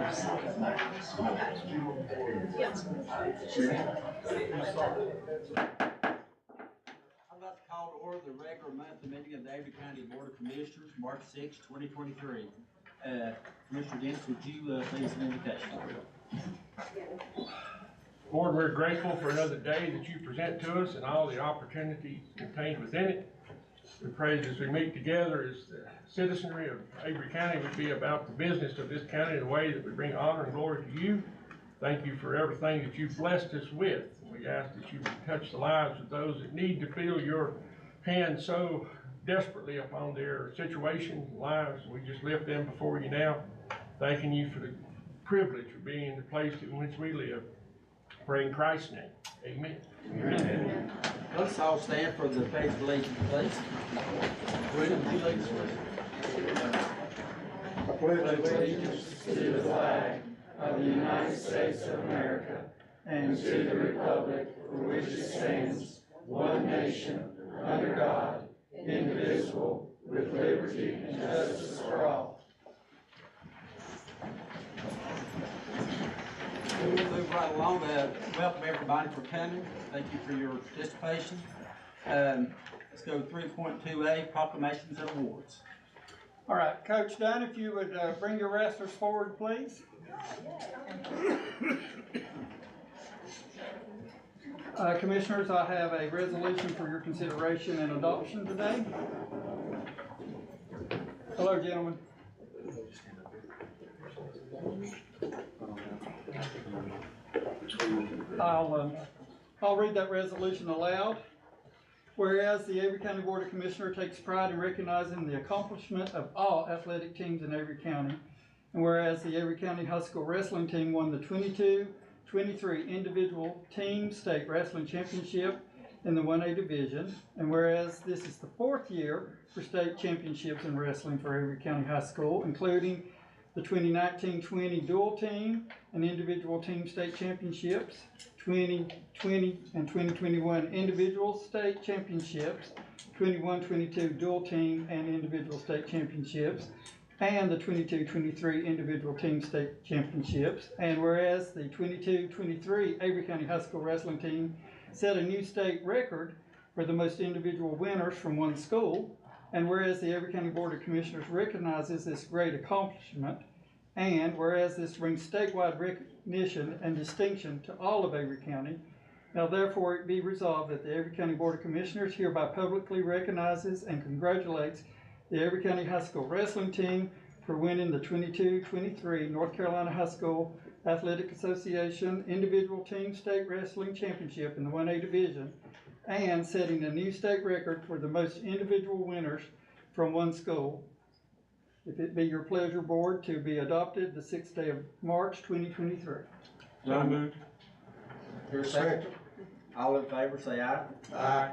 like to call to order the regular monthly meeting of the Avery County Board of Commissioners, March 6, 2023. Commissioner Dennis, would you please an invitation? Lord, we're grateful for another day that you present to us and all the opportunities contained within it. We pray as we meet together as the citizenry of Avery County would be about the business of this county in a way that would bring honor and glory to you. Thank you for everything that you've blessed us with. We ask that you would touch the lives of those that need to feel your hand so desperately upon their situations and lives. We just lift them before you now, thanking you for the privilege of being in the place in which we live. Pray in Christ's name. Amen. Amen. Let's all stand for the pledge of allegiance, please. William, would you lead us, I pledge allegiance to the flag of the United States of America and to the republic for which it stands, one nation, under God, indivisible, with liberty and justice for all. We'll move right along. Welcome everybody for coming. Thank you for your participation. Let's go to 3.2A, proclamations and awards. All right, Coach Dunn, if you would bring your wrestlers forward, please. Commissioners, I have a resolution for your consideration and adoption today. Hello, gentlemen. I'll read that resolution aloud. Whereas the Avery County Board of Commissioners takes pride in recognizing the accomplishment of all athletic teams in Avery County, and whereas the Avery County High School Wrestling Team won the 22-23 individual team state wrestling championship in the 1A division, and whereas this is the 4th year for state championships in wrestling for Avery County High School, including the 2019-20 dual team and individual team state championships, 2020 and 2021 individual state championships, 21-22 dual team and individual state championships, and the 22-23 individual team state championships. And whereas the 22-23 Avery County High School Wrestling Team set a new state record for the most individual winners from one school, and whereas the Avery County Board of Commissioners recognizes this great accomplishment, and whereas this brings statewide recognition and distinction to all of Avery County, now therefore it be resolved that the Avery County Board of Commissioners hereby publicly recognizes and congratulates the Avery County High School Wrestling Team for winning the 22-23 North Carolina High School Athletic Association Individual Team State Wrestling Championship in the 1A Division, and setting a new state record for the most individual winners from one school. If it be your pleasure, Board, to be adopted the 6th day of March 2023. So moved. Here's a second. All in favor, say aye. Aye.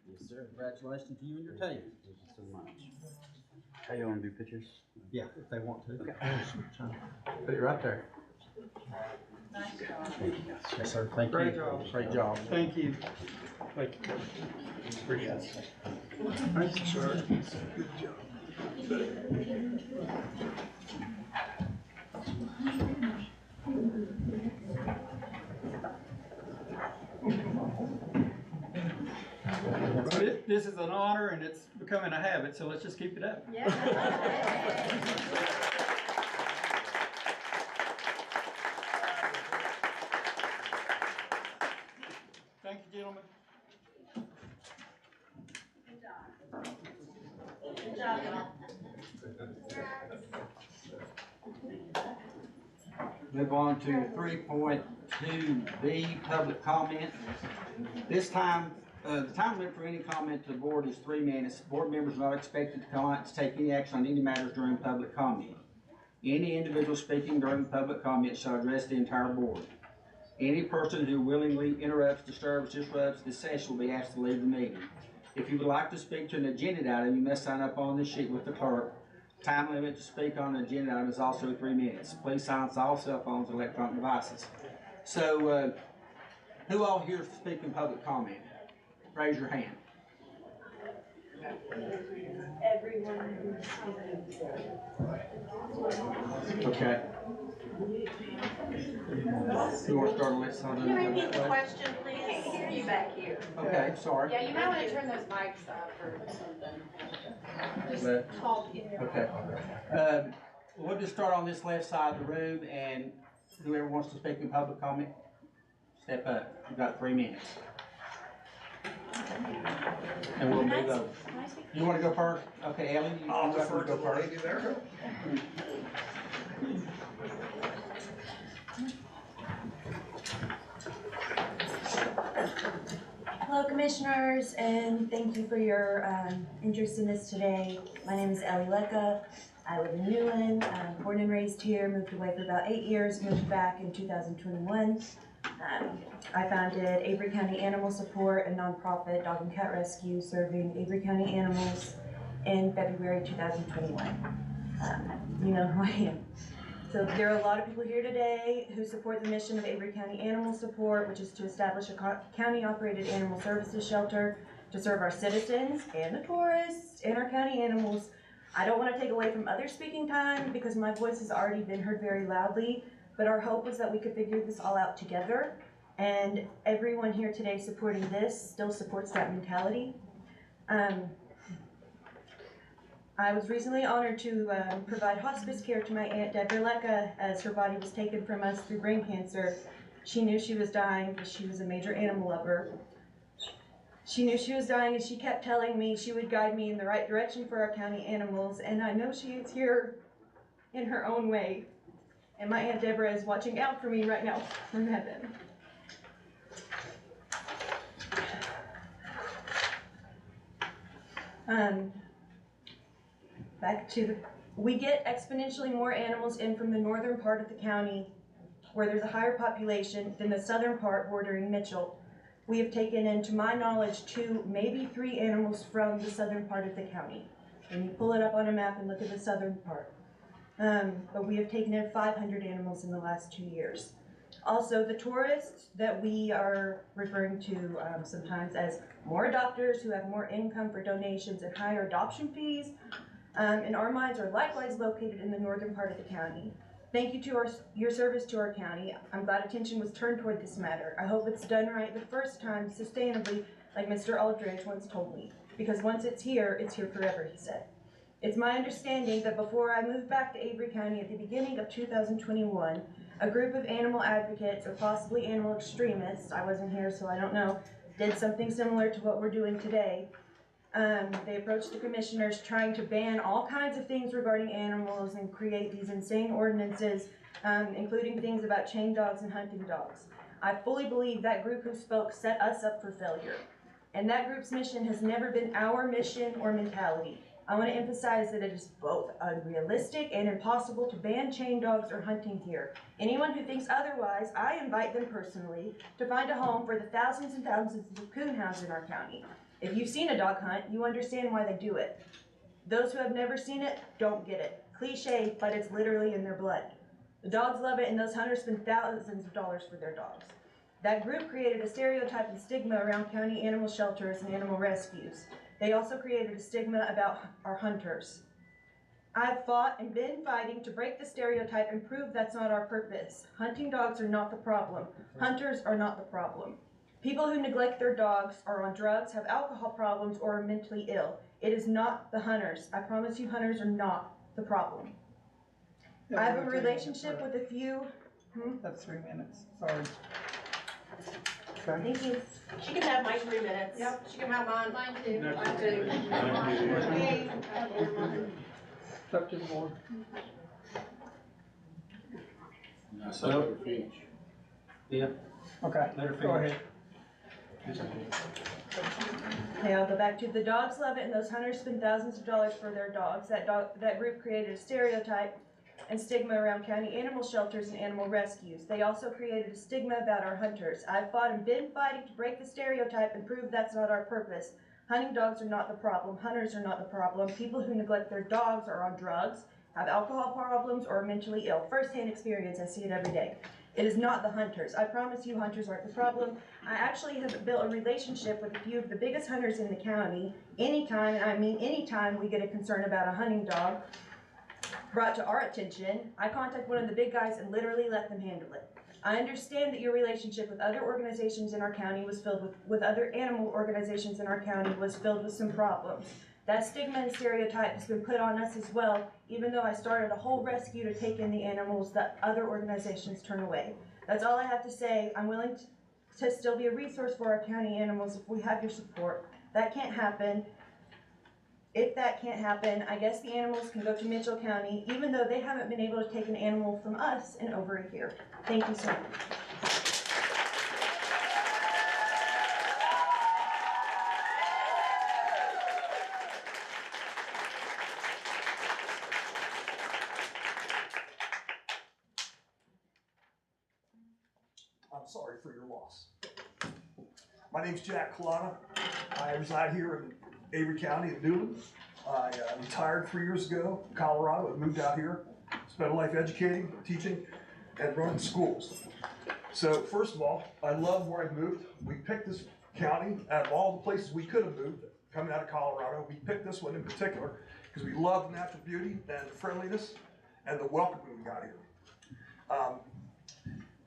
Yes, sir. Congratulations to you and your team. Thank you so much. How you want to do pictures? Yeah, if they want to. Okay. Put it right there. Thank you guys. Yes, sir. Thank Great you. job. Great job. Thank you. Thank you, Coach. Appreciate it. Thank you, sir. Good job. This is an honor and it's becoming a habit, so let's just keep it up. Yeah. Thank you, gentlemen. Good job. Good job, y'all. Move on to 3.2B, public comment. This time, the time limit for any comment to the board is 3 minutes. Board members are not expected to take any action on any matters during public comment. Any individual speaking during public comment shall address the entire board. Any person who willingly interrupts, disturbs, disrupts this session will be asked to leave the meeting. If you would like to speak to an agenda item, you must sign up on the sheet with the clerk. Time limit to speak on an agenda item is also 3 minutes. Please silence all cell phones and electronic devices. So, who all here to speak in public comment? Raise your hand. Everyone. Okay. You want to start a list? Can you repeat the question, please? I can't hear you back here. Okay, sorry. Yeah, you might want to turn those mics up or something. But- Just talk in there. Okay. We'll just start on this left side of the room, and whoever wants to speak in public comment, step up. You've got 3 minutes. And we'll move over. You want to go first? Okay, Ellie, you I'll want defer to to go the first? lady there. Hello, commissioners, and thank you for your interest in this today. My name is Ellie Lecca. I live in Newland. I'm born and raised here, moved away for about 8 years, moved back in 2021. I founded Avery County Animal Support, a nonprofit dog and cat rescue serving Avery County animals in February 2021. You know who I am. So there are a lot of people here today who support the mission of Avery County Animal Support, which is to establish a county-operated animal services shelter to serve our citizens and the tourists and our county animals. I don't want to take away from other speaking time because my voice has already been heard very loudly, but our hope was that we could figure this all out together, and everyone here today supporting this still supports that mentality. I was recently honored to provide hospice care to my Aunt Deborah Lecca as her body was taken from us through brain cancer. She knew she was dying because she was a major animal lover. She knew she was dying and she kept telling me she would guide me in the right direction for our county animals, and I know she is here in her own way. And my Aunt Deborah is watching out for me right now from heaven. We get exponentially more animals in from the northern part of the county where there's a higher population than the southern part bordering Mitchell. We have taken in, to my knowledge, 2, maybe 3 animals from the southern part of the county. And you pull it up on a map and look at the southern part. But we have taken in 500 animals in the last 2 years. Also, the tourists that we are referring to sometimes as more adopters who have more income for donations and higher adoption fees, in our minds are likewise located in the northern part of the county. Thank you to your service to our county. I'm glad attention was turned toward this matter. I hope it's done right the first time, sustainably, like Mr. Aldridge once told me. Because once it's here forever, he said. It's my understanding that before I moved back to Avery County at the beginning of 2021, a group of animal advocates, or possibly animal extremists, I wasn't here so I don't know, did something similar to what we're doing today. They approached the commissioners trying to ban all kinds of things regarding animals and create these insane ordinances, including things about chain dogs and hunting dogs. I fully believe that group who spoke set us up for failure. And that group's mission has never been our mission or mentality. I want to emphasize that it is both unrealistic and impossible to ban chain dogs or hunting here. Anyone who thinks otherwise, I invite them personally to find a home for the thousands and thousands of coonhounds in our county. If you've seen a dog hunt, you understand why they do it. Those who have never seen it don't get it. Cliche, but it's literally in their blood. The dogs love it, and those hunters spend thousands of dollars for their dogs. That group created a stereotype and stigma around county animal shelters and animal rescues. They also created a stigma about our hunters. I've fought and been fighting to break the stereotype and prove that's not our purpose. Hunting dogs are not the problem. Hunters are not the problem. People who neglect their dogs are on drugs, have alcohol problems, or are mentally ill. It is not the hunters. I promise you, hunters are not the problem. I have a relationship with a few. That's 3 minutes, sorry. Thank you. She can have my 3 minutes. Yep, she can have mine. Mine too. Mine too. It's up to the board. So, yeah, Okay, let her go finish. ahead. Okay, I'll go back to the dogs love it, and those hunters spend thousands of dollars for their dogs. That group created a stereotype and stigma around county animal shelters and animal rescues. They also created a stigma about our hunters. I've fought and been fighting to break the stereotype and prove that's not our purpose. Hunting dogs are not the problem. Hunters are not the problem. People who neglect their dogs are on drugs, have alcohol problems, or are mentally ill. First-hand experience, I see it every day. It is not the hunters. I promise you, hunters aren't the problem. I actually have built a relationship with a few of the biggest hunters in the county. Anytime, and I mean anytime, we get a concern about a hunting dog brought to our attention, I contact one of the big guys and literally let them handle it. I understand that your relationship with other organizations in our county was filled with other animal organizations in our county was filled with some problems. That stigma and stereotype has been put on us as well, even though I started a whole rescue to take in the animals that other organizations turn away. That's all I have to say. I'm willing to still be a resource for our county animals if we have your support. That can't happen. If that can't happen, I guess the animals can go to Mitchell County, even though they haven't been able to take an animal from us in over a year. Thank you so much. I'm sorry for your loss. My name's Jack Colada. I reside here in Avery County in Newland. I retired 3 years ago from Colorado and moved out here. Spent a life educating, teaching, and running schools. So first of all, I love where I moved. We picked this county out of all the places we could have moved coming out of Colorado. We picked this one in particular because we love the natural beauty and the friendliness and the welcome we got here.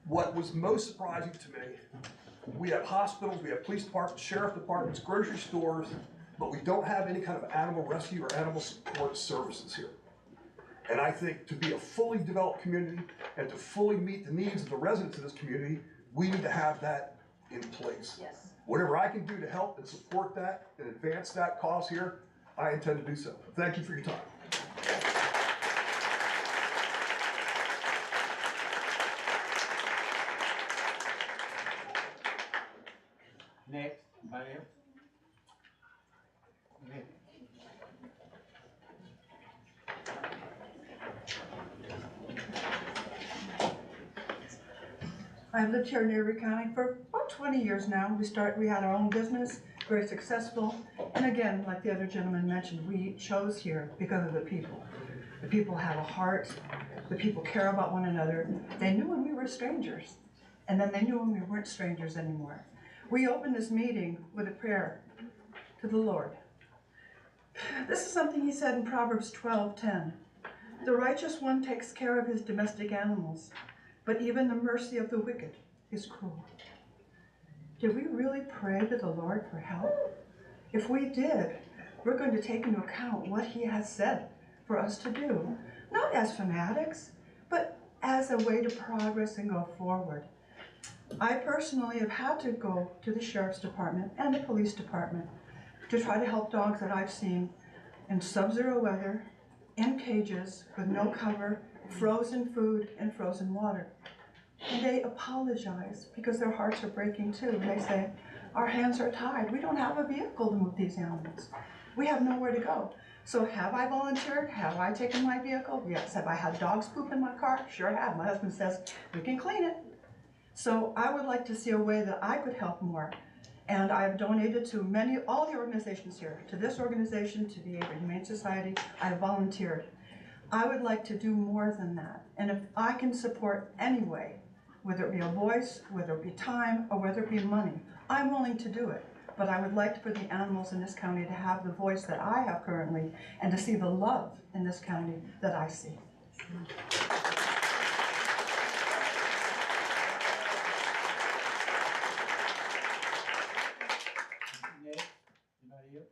What was most surprising to me, we have hospitals, we have police departments, sheriff departments, grocery stores, but we don't have any kind of animal rescue or animal support services here. And I think to be a fully developed community and to fully meet the needs of the residents of this community, we need to have that in place. Yes. Whatever I can do to help and support that and advance that cause here, I intend to do so. Thank you for your time. Next, anybody else? Nick. I've lived here in Avery County for about 20 years now. We had our own business, very successful. And again, like the other gentleman mentioned, we chose here because of the people. The people have a heart. The people care about one another. They knew when we were strangers. And then they knew when we weren't strangers anymore. We opened this meeting with a prayer to the Lord. This is something he said in Proverbs 12:10. The righteous one takes care of his domestic animals, but even the mercy of the wicked is cruel. Did we really pray to the Lord for help? If we did, we're going to take into account what he has said for us to do, not as fanatics, but as a way to progress and go forward. I personally have had to go to the sheriff's department and the police department to try to help dogs that I've seen in sub-zero weather, in cages with no cover, frozen food and frozen water. And they apologize because their hearts are breaking too. And they say, our hands are tied. We don't have a vehicle to move these animals. We have nowhere to go. So have I volunteered? Have I taken my vehicle? Yes. Have I had dogs poop in my car? Sure have. My husband says, we can clean it. So I would like to see a way that I could help more. And I have donated to all the organizations here, to this organization, to the Avery Humane Society. I have volunteered. I would like to do more than that. And if I can support any way, whether it be a voice, whether it be time, or whether it be money, I'm willing to do it. But I would like for the animals in this county to have the voice that I have currently and to see the love in this county that I see. Next, anybody else?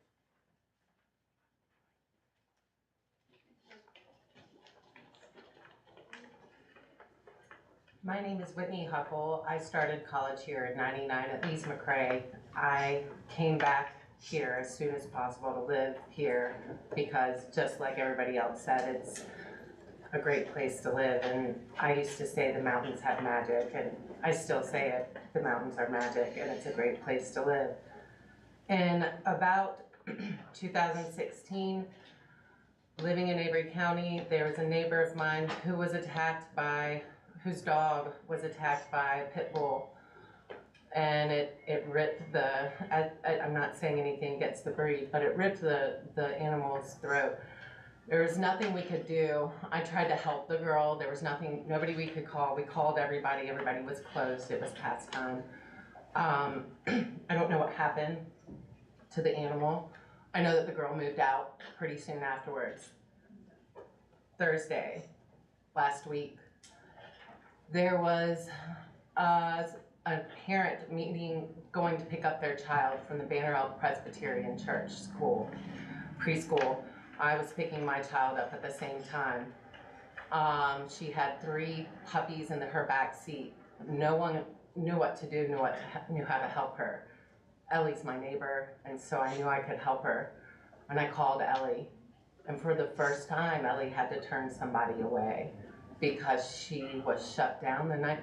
My name is Whitney Huffle. I started college here in '99 at Lee's McRae. I came back here as soon as possible to live here because, just like everybody else said, it's a great place to live. And I used to say the mountains have magic, and I still say it, the mountains are magic, and it's a great place to live. In about 2016, living in Avery County, there was a neighbor of mine who was attacked by whose dog was attacked by a pit bull. and it ripped I'm not saying anything against the breed, but it ripped the animal's throat. There was nothing we could do. I tried to help the girl. There was nobody we could call. We called everybody. Everybody was closed. It was past time. I don't know what happened to the animal. I know that the girl moved out pretty soon afterwards. Thursday, last week, there was a parent meeting going to pick up their child from the Banner Elk Presbyterian Church school, preschool. I was picking my child up at the same time. She had 3 puppies in her back seat. No one knew what to do, knew how to help her. Ellie's my neighbor, and so I knew I could help her. And I called Ellie, and for the first time, Ellie had to turn somebody away because she was shut down the night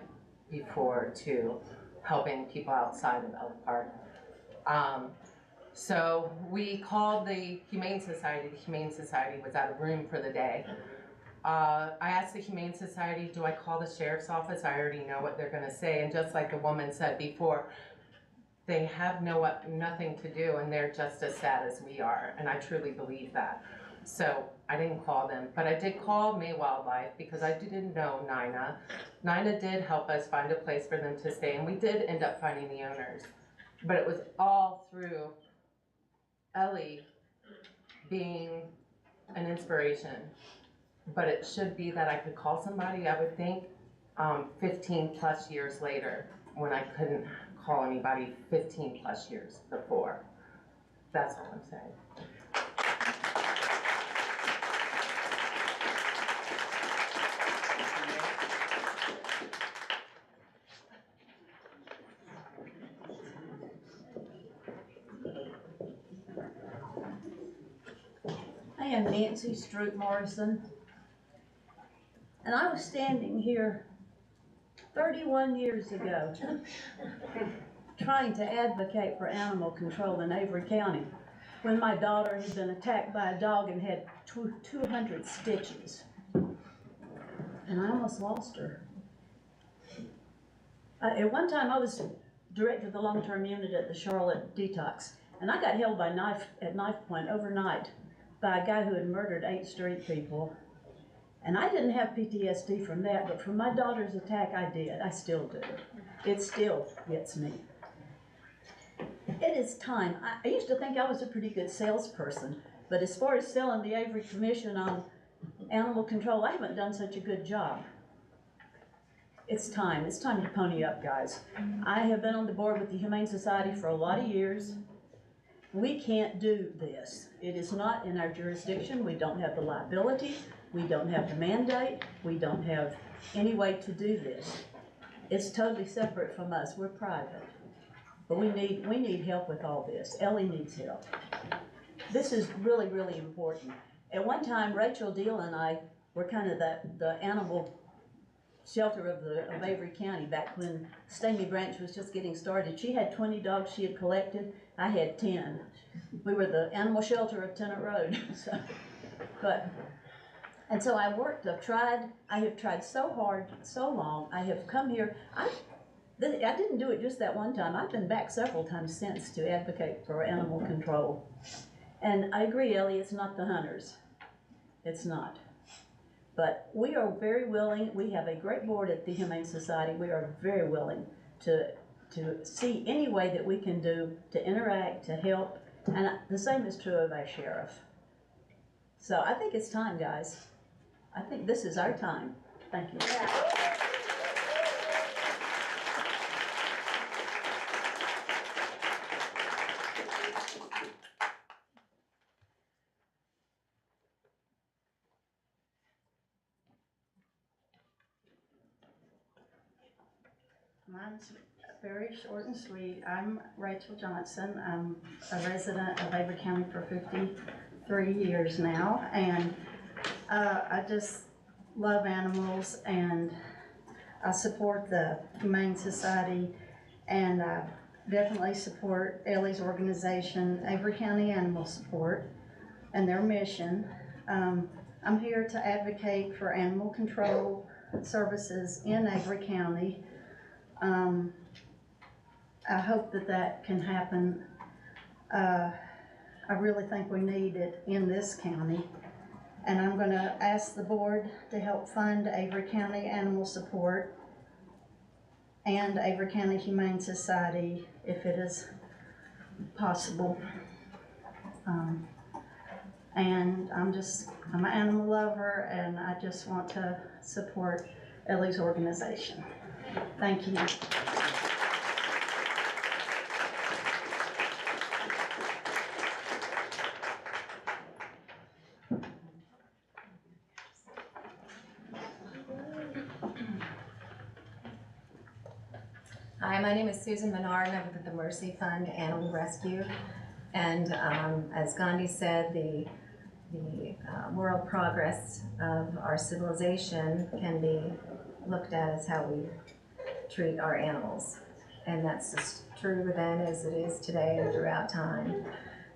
before to helping people outside of Elk Park. So we called the Humane Society. The Humane Society was out of room for the day. I asked the Humane Society, do I call the sheriff's office? I already know what they're gonna say. And just like the woman said before, they have nothing to do, and they're just as sad as we are. And I truly believe that. So I didn't call them, but I did call May Wildlife because I didn't know Nina. Nina did help us find a place for them to stay, and we did end up finding the owners. But it was all through Ellie being an inspiration. But it should be that I could call somebody, I would think, 15 plus years later, when I couldn't call anybody 15 plus years before. That's all I'm saying. I am Nancy Stroop Morrison, and I was standing here 31 years ago trying to advocate for animal control in Avery County when my daughter had been attacked by a dog and had 200 stitches, and I almost lost her. At one time I was director of the long-term unit at the Charlotte Detox, and I got held at knife point overnight by a guy who had murdered 8 street people. And I didn't have PTSD from that, but from my daughter's attack, I did. I still do. It still gets me. It is time. I used to think I was a pretty good salesperson, but as far as selling the Avery Commission on animal control, I haven't done such a good job. It's time. It's time to pony up, guys. I have been on the board with the Humane Society for a lot of years. We can't do this. It is not in our jurisdiction. We don't have the liability. We don't have the mandate. We don't have any way to do this. It's totally separate from us. We're private. But we need help with all this. Ellie needs help. This is really, really important. At one time, Rachel Deal and I were kind of the animal shelter of Avery County back when Stamy Branch was just getting started. She had 20 dogs she had collected. I had 10. We were the animal shelter of Tennant Road. And so I have tried so hard, so long. I have come here. I didn't do it just that one time. I've been back several times since to advocate for animal control. And I agree, Ellie, it's not the hunters. It's not. But we are very willing. We have a great board at the Humane Society. We are very willing to see any way that we can do to interact, to help. And the same is true of our sheriff. So I think it's time, guys. I think this is our time. Thank you. Mine's very short and sweet. I'm Rachel Johnson. I'm a resident of Avery County for 53 years now, and I just love animals, and I support the Humane Society, and I definitely support Ellie's organization, Avery County Animal Support, and their mission. I'm here to advocate for animal control services in Avery County. I hope that that can happen. I really think we need it in this county. And I'm gonna ask the board to help fund Avery County Animal Support and Avery County Humane Society if it is possible. And I'm an animal lover, and I just want to support Ellie's organization. Thank you. Hi, my name is Susan Menard, and I'm with the Mercy Fund Animal Rescue. And as Gandhi said, the moral progress of our civilization can be looked at as how we treat our animals. And that's as true then as it is today and throughout time.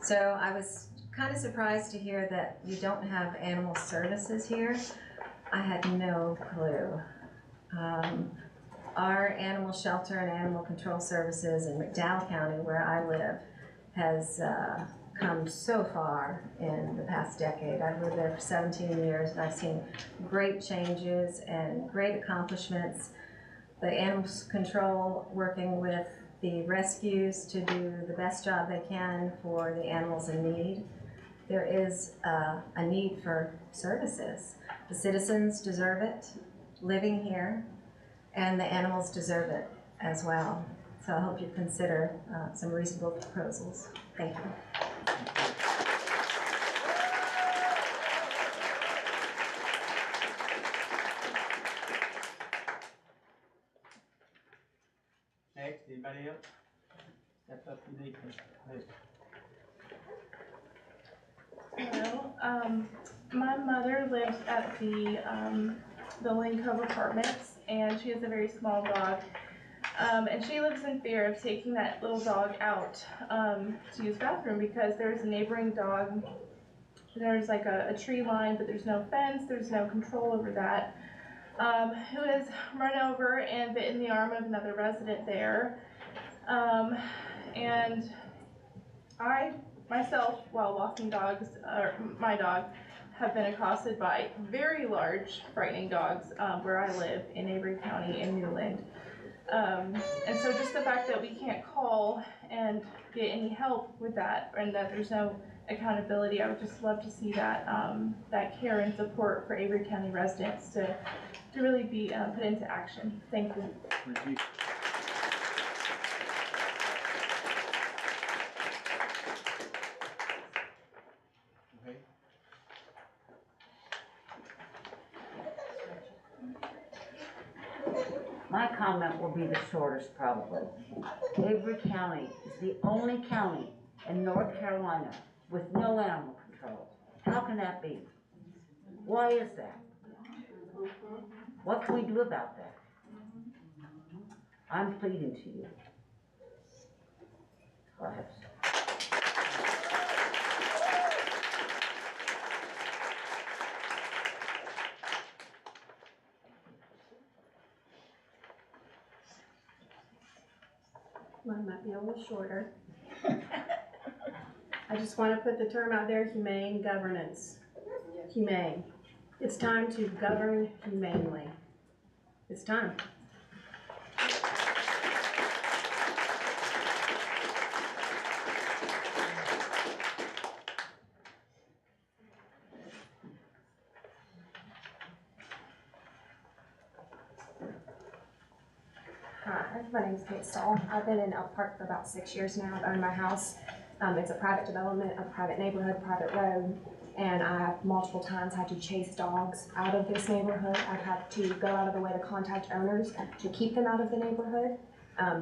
So I was kind of surprised to hear that you don't have animal services here. I had no clue. Our animal shelter and animal control services in McDowell County, where I live, has come so far in the past decade. I've lived there for 17 years, and I've seen great changes and great accomplishments. The animal control working with the rescues to do the best job they can for the animals in need. There is a need for services. The citizens deserve it, living here, and the animals deserve it as well. So I hope you consider some reasonable proposals. Thank you. Next, anybody else? Step up, you need to. Hello, my mother lives at the Lynn Cove Apartments, and she has a very small dog. And she lives in fear of taking that little dog out to use the bathroom because there's a neighboring dog. There's like a tree line, but there's no fence, there's no control over that, who has run over and bitten the arm of another resident there. And I, myself, while walking dogs, or my dog, have been accosted by very large, frightening dogs where I live in Avery County in Newland. And so just the fact that we can't call and get any help with that, and that there's no accountability, I would just love to see that that care and support for Avery County residents to really be put into action. Thank you. Thank you. My comment will be the shortest probably. Avery County is the only county in North Carolina with no animal control. How can that be? Why is that? What can we do about that? I'm pleading to you. Go ahead. Mine might be a little shorter. I just want to put the term out there, humane governance. Humane. It's time to govern humanely. It's time. Hi, my name is Kate Stahl. I've been in Elk Park for about 6 years now. I've owned my house. It's a private development, a private neighborhood, private road, and I have multiple times had to chase dogs out of this neighborhood. I've had to go out of the way to contact owners to keep them out of the neighborhood.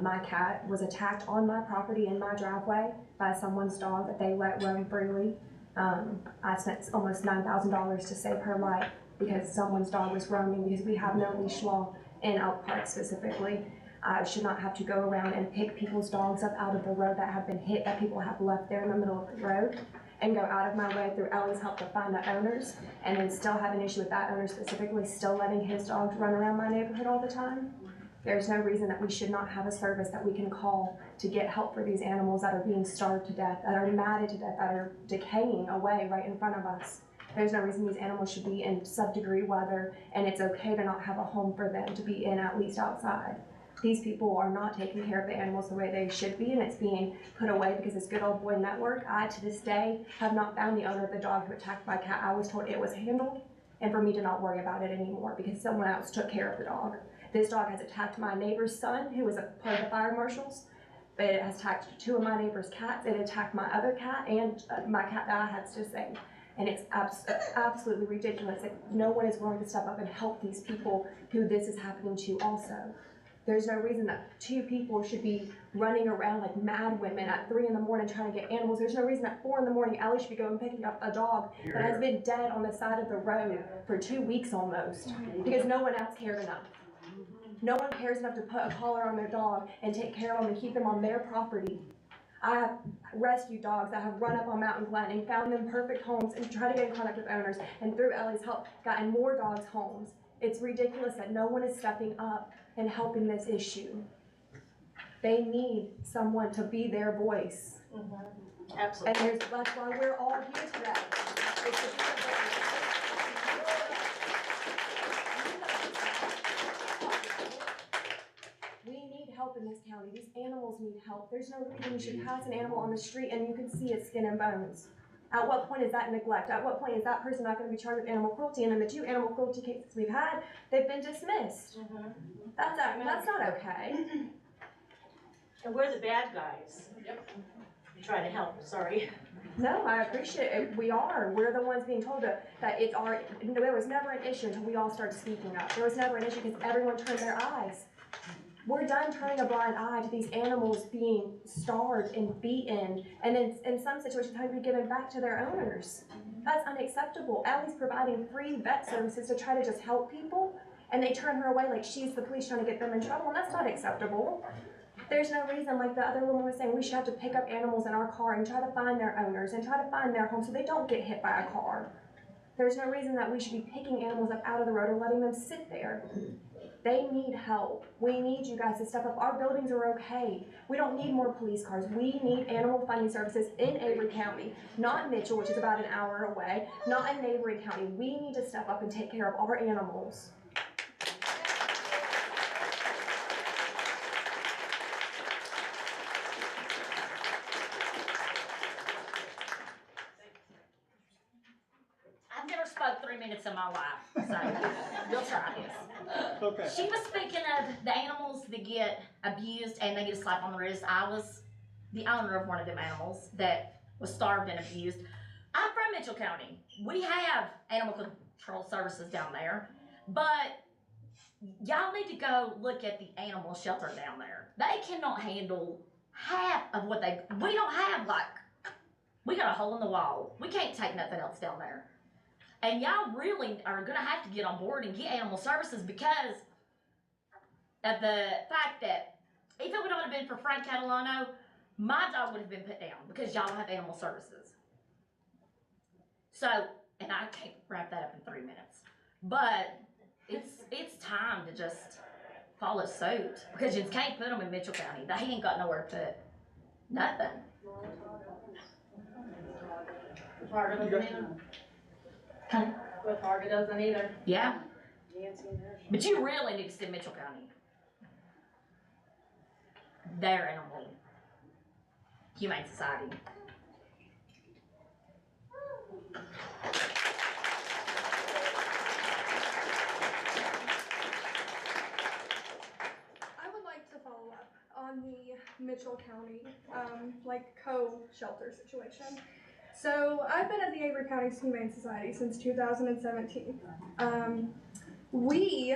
My cat was attacked on my property in my driveway by someone's dog that they let roam freely. I spent almost $9,000 to save her life because someone's dog was roaming, because we have no leash law in Elk Park specifically. I should not have to go around and pick people's dogs up out of the road that have been hit, that people have left there in the middle of the road, and go out of my way through Ellie's help to find the owners, and then still have an issue with that owner specifically still letting his dogs run around my neighborhood all the time. There's no reason that we should not have a service that we can call to get help for these animals that are being starved to death, that are matted to death, that are decaying away right in front of us. There's no reason these animals should be in sub-degree weather, and it's okay to not have a home for them to be in, at least outside. These people are not taking care of the animals the way they should be, and it's being put away because this good old boy network, I to this day have not found the owner of the dog who attacked my cat. I was told it was handled, and for me to not worry about it anymore because someone else took care of the dog. This dog has attacked my neighbor's son, who was a part of the fire marshals. It has attacked 2 of my neighbor's cats. It attacked my other cat and my cat that I had to save. And it's absolutely ridiculous that no one is willing to step up and help these people who this is happening to also. There's no reason that 2 people should be running around like mad women at 3 in the morning trying to get animals. There's no reason at 4 in the morning Ellie should be going picking up a dog that has been dead on the side of the road for 2 weeks almost because no one else cared enough. No one cares enough to put a collar on their dog and take care of them and keep them on their property. I have rescued dogs that have run up on Mountain Glen and found them perfect homes and tried to get in contact with owners, and through Ellie's help gotten more dogs homes. It's ridiculous that no one is stepping up and helping this issue. They need someone to be their voice. Absolutely. And that's why we're all here today. It's to be their voice. We need help in this county. These animals need help. There's no reason you should pass an animal on the street and you can see its skin and bones. At what point is that neglect? At what point is that person not going to be charged with animal cruelty? And in the 2 animal cruelty cases we've had, they've been dismissed. That's not okay. And we're the bad guys. Yep. Try to help, sorry. No, I appreciate it. We are. We're the ones being told that it's our, there was never an issue until we all started speaking up. There was never an issue because everyone turned their eyes. We're done turning a blind eye to these animals being starved and beaten, and in some situations having to be given back to their owners. That's unacceptable. Ellie's providing free vet services to try to just help people, and they turn her away like she's the police trying to get them in trouble, and that's not acceptable. There's no reason, like the other woman was saying, we should have to pick up animals in our car and try to find their owners and try to find their home so they don't get hit by a car. There's no reason that we should be picking animals up out of the road or letting them sit there. They need help. We need you guys to step up. Our buildings are okay. We don't need more police cars. We need animal finding services in Avery County, not Mitchell, which is about an hour away, not in neighboring county. We need to step up and take care of our animals. I've never spoke 3 minutes in my life, so we'll try this. Okay. She was speaking of the animals that get abused and they get a slap on the wrist. I was the owner of one of them animals that was starved and abused. I'm from Mitchell County. We have animal control services down there, but y'all need to go look at the animal shelter down there. They cannot handle half of what we don't have, like, we got a hole in the wall. We can't take nothing else down there. And y'all really are gonna have to get on board and get animal services because of the fact that if it would not have been for Frank Catalano, my dog would have been put down because y'all have animal services. So, and I can't wrap that up in 3 minutes, but it's time to just follow suit because you can't put them in Mitchell County. They ain't got nowhere to put nothing. Target doesn't either. But Target doesn't either. Yeah. But you really need to see Mitchell County. Their animal humane society. I would like to follow up on the Mitchell County, co-shelter situation. So I've been at the Avery County Humane Society since 2017. We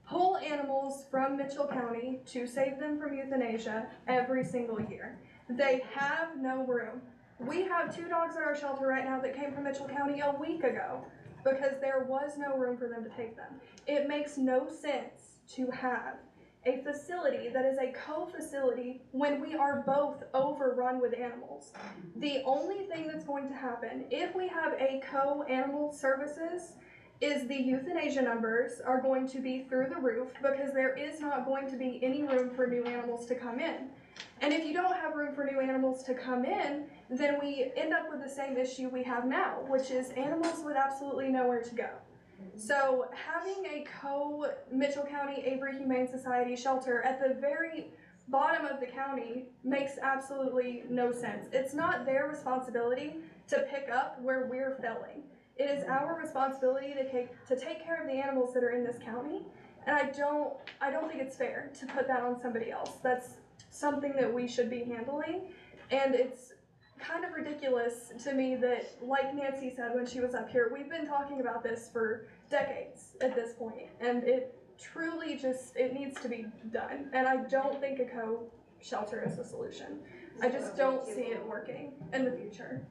pull animals from Mitchell County to save them from euthanasia every single year. They have no room. We have 2 dogs at our shelter right now that came from Mitchell County a week ago because there was no room for them to take them. It makes no sense to have a facility that is a co-facility when we are both overrun with animals. The only thing that's going to happen if we have a co-animal services is the euthanasia numbers are going to be through the roof because there is not going to be any room for new animals to come in. And if you don't have room for new animals to come in, then we end up with the same issue we have now, which is animals with absolutely nowhere to go. So having a Mitchell County Avery Humane Society shelter at the very bottom of the county makes absolutely no sense. It's not their responsibility to pick up where we're failing. It is our responsibility to take care of the animals that are in this county, and I don't think it's fair to put that on somebody else. That's something that we should be handling, and it's kind of ridiculous to me that, like Nancy said when she was up here, we've been talking about this for decades at this point, and it truly it needs to be done, and I don't think a co-shelter is the solution. I just don't see it working in the future.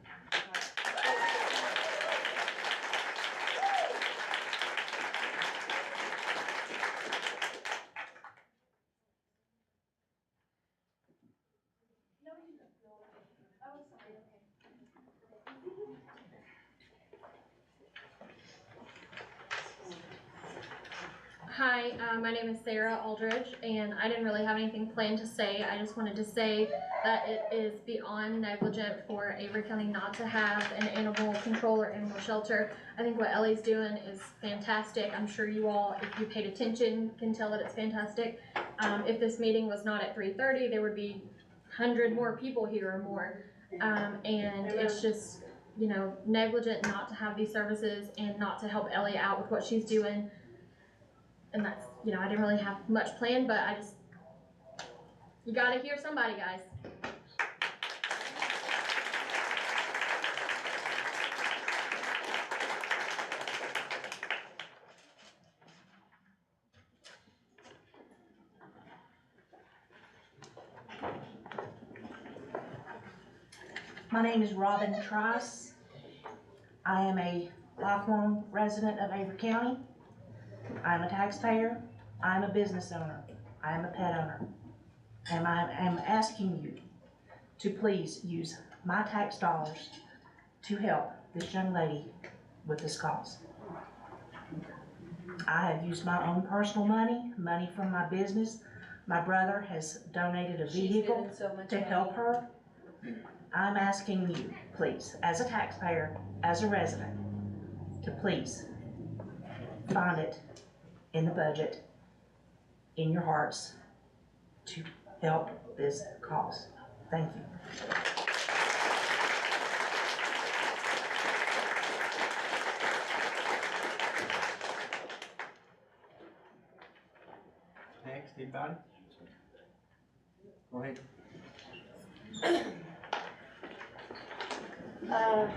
Hi, my name is Sarah Aldridge, and I didn't really have anything planned to say. I just wanted to say that it is beyond negligent for Avery County not to have an animal control or animal shelter. I think what Ellie's doing is fantastic. I'm sure you all, if you paid attention, can tell that it's fantastic. If this meeting was not at 3:30, there would be 100 more people here or more. And it's just, you know, negligent not to have these services and not to help Ellie out with what she's doing. And that's, you know, I didn't really have much planned, but you gotta hear somebody, guys. My name is Robin Trice. I am a lifelong resident of Avery County. I'm a taxpayer, I'm a business owner, I am a pet owner, and I am asking you to please use my tax dollars to help this young lady with this cause. I have used my own personal money from my business. My brother has donated a vehicle to help her. I'm asking you, please, as a taxpayer, as a resident, to please find it in the budget, in your hearts, to help this cause. Thank you. Next, anybody? Go ahead.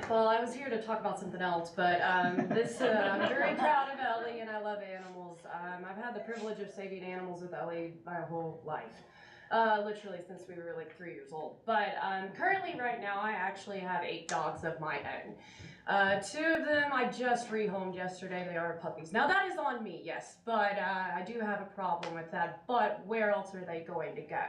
Well, I was here to talk about something else, but I'm very proud of Ellie, and I love animals. I've had the privilege of saving animals with Ellie my whole life, literally since we were like 3 years old. But currently, right now, I actually have 8 dogs of my own. 2 of them I just rehomed yesterday. They are puppies. Now that is on me, yes, but I do have a problem with that. But where else are they going to go?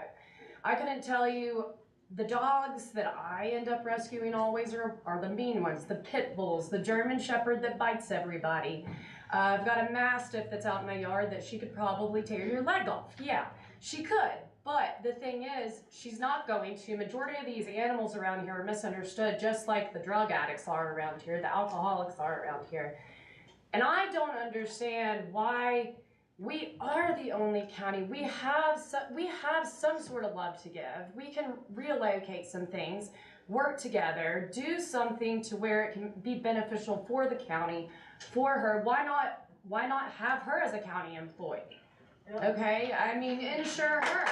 I couldn't tell you. The dogs that I end up rescuing always are the mean ones, the pit bulls, the German Shepherd that bites everybody. I've got a Mastiff that's out in my yard that she could probably tear your leg off. Yeah, she could. But the thing is, she's not going to. Majority of these animals around here are misunderstood, just like the drug addicts are around here, the alcoholics are around here. And I don't understand why we are the only county. We have some sort of love to give. We can relocate some things, work together, do something to where it can be beneficial for the county, for her. Why not have her as a county employee? Okay, I mean, insure her.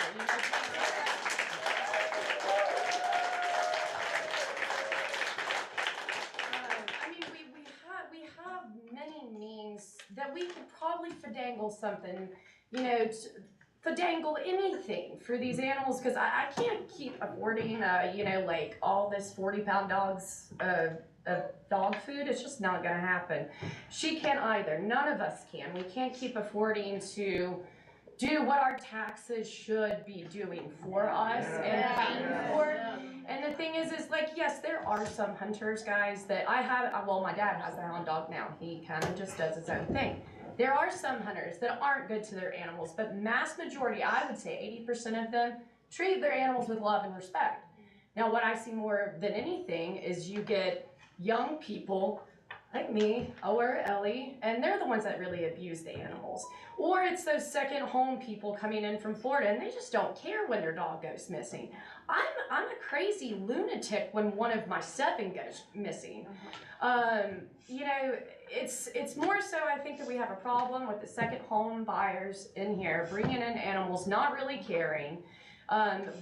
Many means that we could probably finagle something, you know, finagle anything for these animals, because I can't keep affording, you know, like all this 40-pound dogs of dog food. It's just not gonna happen. She can't either. None of us can. We can't keep affording to do what our taxes should be doing for us and paying for. And the thing is like, yes, there are some hunters, guys, that I have, well, my dad has a hound dog now. He kind of just does his own thing. There are some hunters that aren't good to their animals, but mass majority, I would say 80% of them treat their animals with love and respect. Now, what I see more than anything is you get young people like me, or Ellie, and they're the ones that really abuse the animals. Or it's those second home people coming in from Florida and they just don't care when their dog goes missing. I'm a crazy lunatic when one of my 7 goes missing. You know, it's more so I think that we have a problem with the second home buyers in here bringing in animals, not really caring.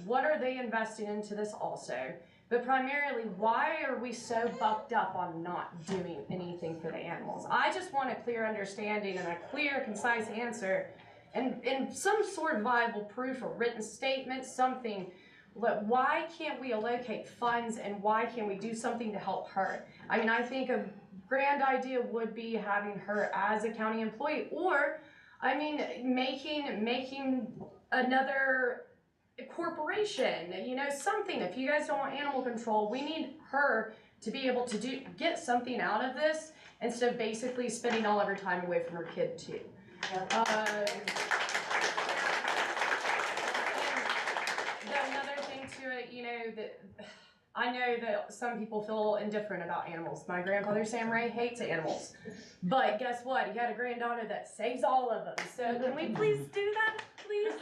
What are they investing into this also? But primarily, why are we so bucked up on not doing anything for the animals? I just want a clear understanding and a clear, concise answer and some sort of viable proof or written statement, something. Why can't we allocate funds and why can't we do something to help her? I mean, I think a grand idea would be having her as a county employee, or, I mean, making another corporation, you know, something. If you guys don't want animal control, we need her to be able to get something out of this instead of basically spending all of her time away from her kid too. Another thing to it, you know, that I know that some people feel indifferent about animals. My grandfather Sam Ray hates animals, but guess what? He had a granddaughter that saves all of them. So can we please do that, please?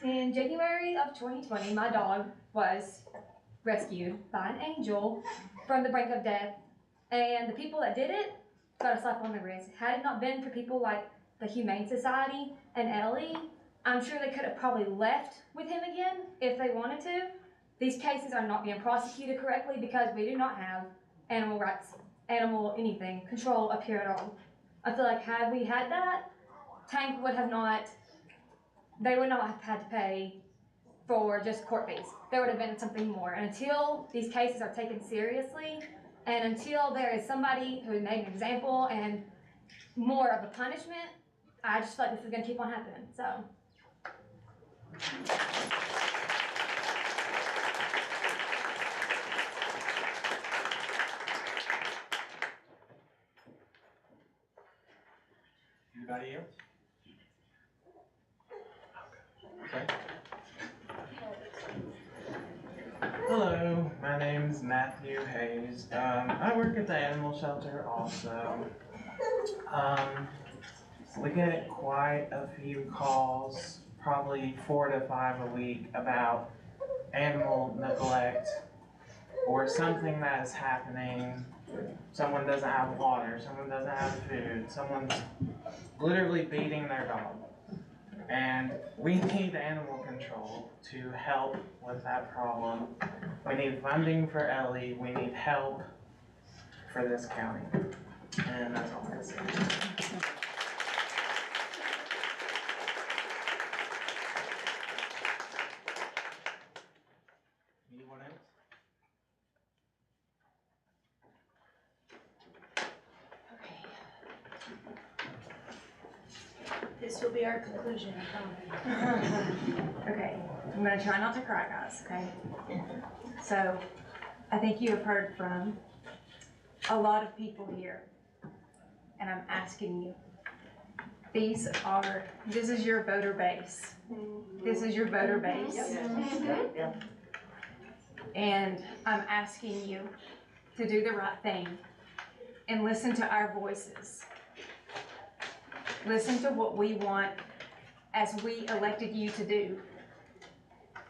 In January of 2020, my dog was rescued by an angel from the brink of death, and the people that did it got a slap on the wrist. Had it not been for people like the Humane Society and Ellie, I'm sure they could have probably left with him again if they wanted to. These cases are not being prosecuted correctly because we do not have animal rights, animal anything, control up here at all. I feel like had we had that, Tank would have not, they would not have had to pay for just court fees. There would have been something more. And until these cases are taken seriously, and until there is somebody who made an example and more of a punishment, I just feel like this is going to keep on happening. So. Anybody else? Okay. Hello, my name's Matthew Hayes. I work at the animal shelter also. We get quite a few calls, probably 4 to 5 a week, about animal neglect or something that is happening. Someone doesn't have water, someone doesn't have food, someone's literally beating their dog. And we need animal control to help with that problem. We need funding for Ellie, we need help for this county. And that's all I have to say. Anyone else? This will be our conclusion, I promise. Okay, I'm gonna try not to cry, guys, okay? So, I think you have heard from a lot of people here, and I'm asking you, this is your voter base. This is your voter base. And I'm asking you to do the right thing and listen to our voices. Listen to what we want as we elected you to do.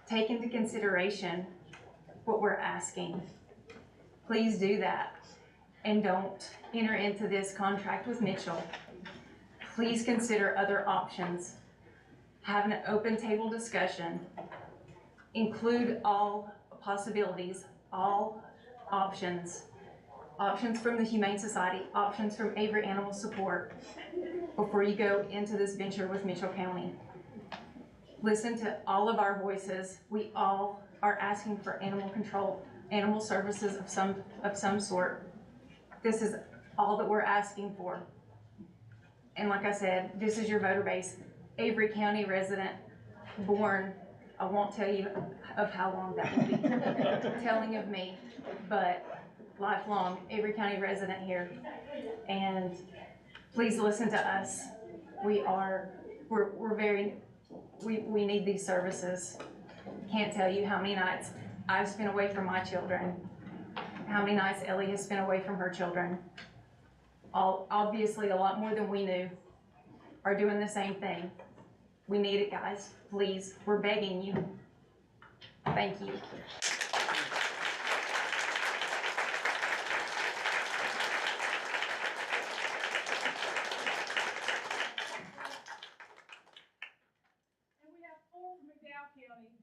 Take into consideration what we're asking. Please do that. And don't enter into this contract with Mitchell. Please consider other options. Have an open table discussion. Include all possibilities, all options. Options from the Humane Society, options from Avery Animal Support before you go into this venture with Mitchell County. Listen to all of our voices. We all are asking for animal control, animal services of some sort. This is all that we're asking for. And like I said, this is your voter base, Avery County resident, born, I won't tell you of how long that will be telling of me, but lifelong Avery County resident here. And please listen to us. We need these services. Can't tell you how many nights I've spent away from my children, how many nights Ellie has spent away from her children. Obviously a lot more than we knew are doing the same thing. We need it, guys. Please, we're begging you. Thank you.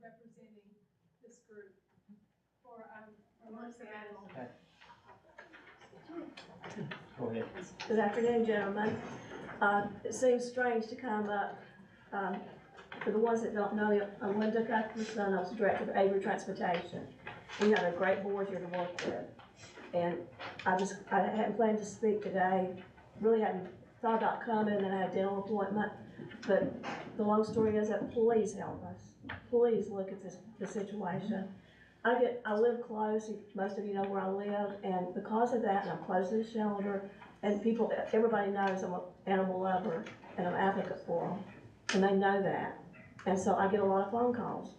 Representing this group for Go ahead. Good afternoon, gentlemen. It seems strange to come up. For the ones that don't know me, I'm Linda Cuthbertson. I was director of Avery Transportation. We have a great board here to work with. And I hadn't planned to speak today. Really hadn't thought about coming, and then I had a dental appointment. But the long story is that please help us. Please look at the situation. I live close, most of you know where I live, and because of that, and I'm close to the shelter, and everybody knows I'm an animal lover, and I'm an advocate for them, and they know that. And so I get a lot of phone calls,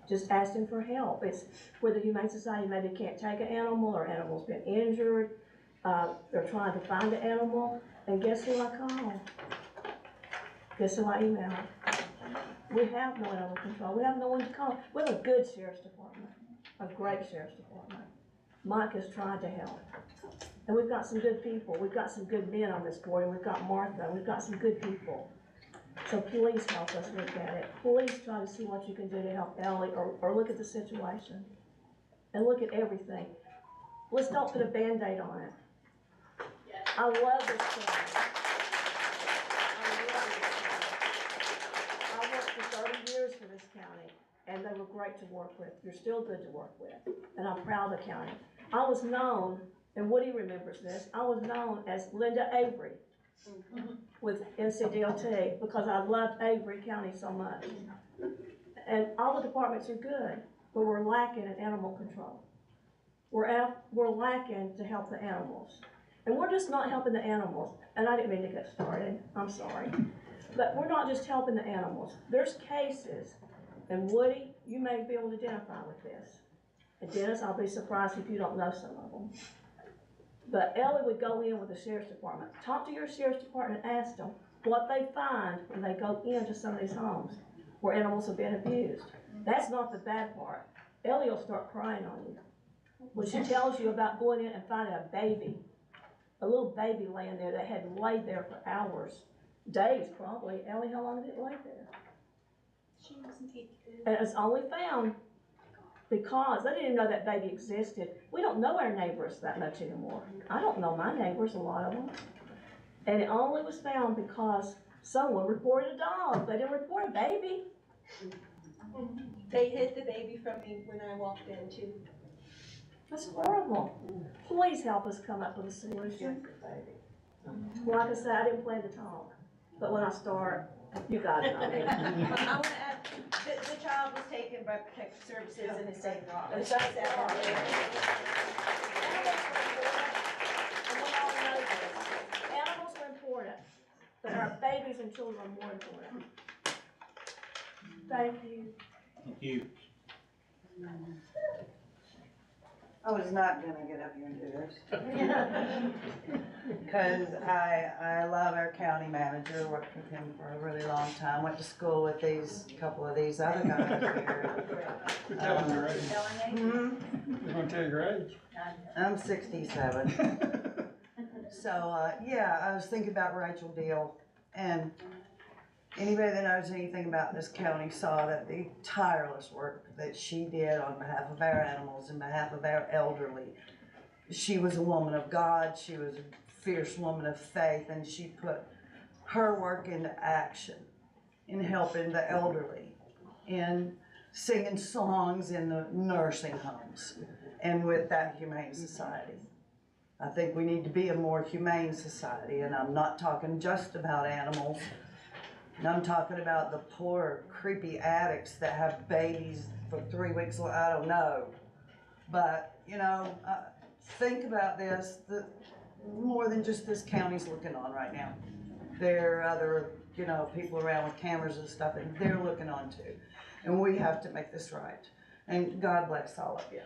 just asking for help. It's where the Humane Society maybe can't take an animal, or animal's been injured, they're trying to find the animal, and guess who I call? Guess who I email? We have no animal control. We have no one to call. We have a good sheriff's department, a great sheriff's department. Mike is trying to help. And we've got some good people. We've got some good men on this board, and we've got Martha. We've got some good people. So please help us look at it. Please try to see what you can do to help Ellie, or look at the situation. And look at everything. Let's don't put a Band-Aid on it. I love this county. I worked for 30 years for this county, and they were great to work with. You're still good to work with, and I'm proud of the county. I was known, and Woody remembers this, I was known as Linda Avery with NCDOT because I loved Avery County so much. And all the departments are good, but we're lacking in animal control. We're lacking to help the animals. And we're just not helping the animals. And I didn't mean to get started, I'm sorry. But we're not just helping the animals. There's cases, and Woody, you may be able to identify with this. And Dennis, I'll be surprised if you don't know some of them. But Ellie would go in with the sheriff's department. Talk to your sheriff's department and ask them what they find when they go into some of these homes where animals have been abused. That's not the bad part. Ellie will start crying on you when she tells you about going in and finding a little baby laying there that had laid there for hours, days probably. Ellie, how long did it lay there? She wasn't eating. And it's only found because they didn't even know that baby existed. We don't know our neighbors that much anymore. I don't know my neighbors, a lot of them. And it only was found because someone reported a dog. They didn't report a baby. They hid the baby from me when I walked in too. That's horrible. Please help us come up with a solution. Like I said, I didn't plan to talk, but when I start, you guys know me. I want to add, the child was taken by Protective Services and is safe. Animals are important, but our babies and children are more important. Thank you. Thank you. I was not gonna get up here and do this. Because I love our county manager, worked with him for a really long time, went to school with a couple of these other guys here. You're telling your age. You're gonna tell your age. I'm 67. So, yeah, I was thinking about Rachel Deal, and anybody that knows anything about this county saw that the tireless work that she did on behalf of our animals and behalf of our elderly. She was a woman of God, she was a fierce woman of faith, and she put her work into action in helping the elderly. And singing songs in the nursing homes and with that humane society. I think we need to be a more humane society, and I'm not talking just about animals. And I'm talking about the poor, creepy addicts that have babies for 3 weeks, I don't know. But, you know, think about this, more than just this county's looking on right now. There are other, you know, people around with cameras and stuff, and they're looking on too. And we have to make this right. And God bless all of you.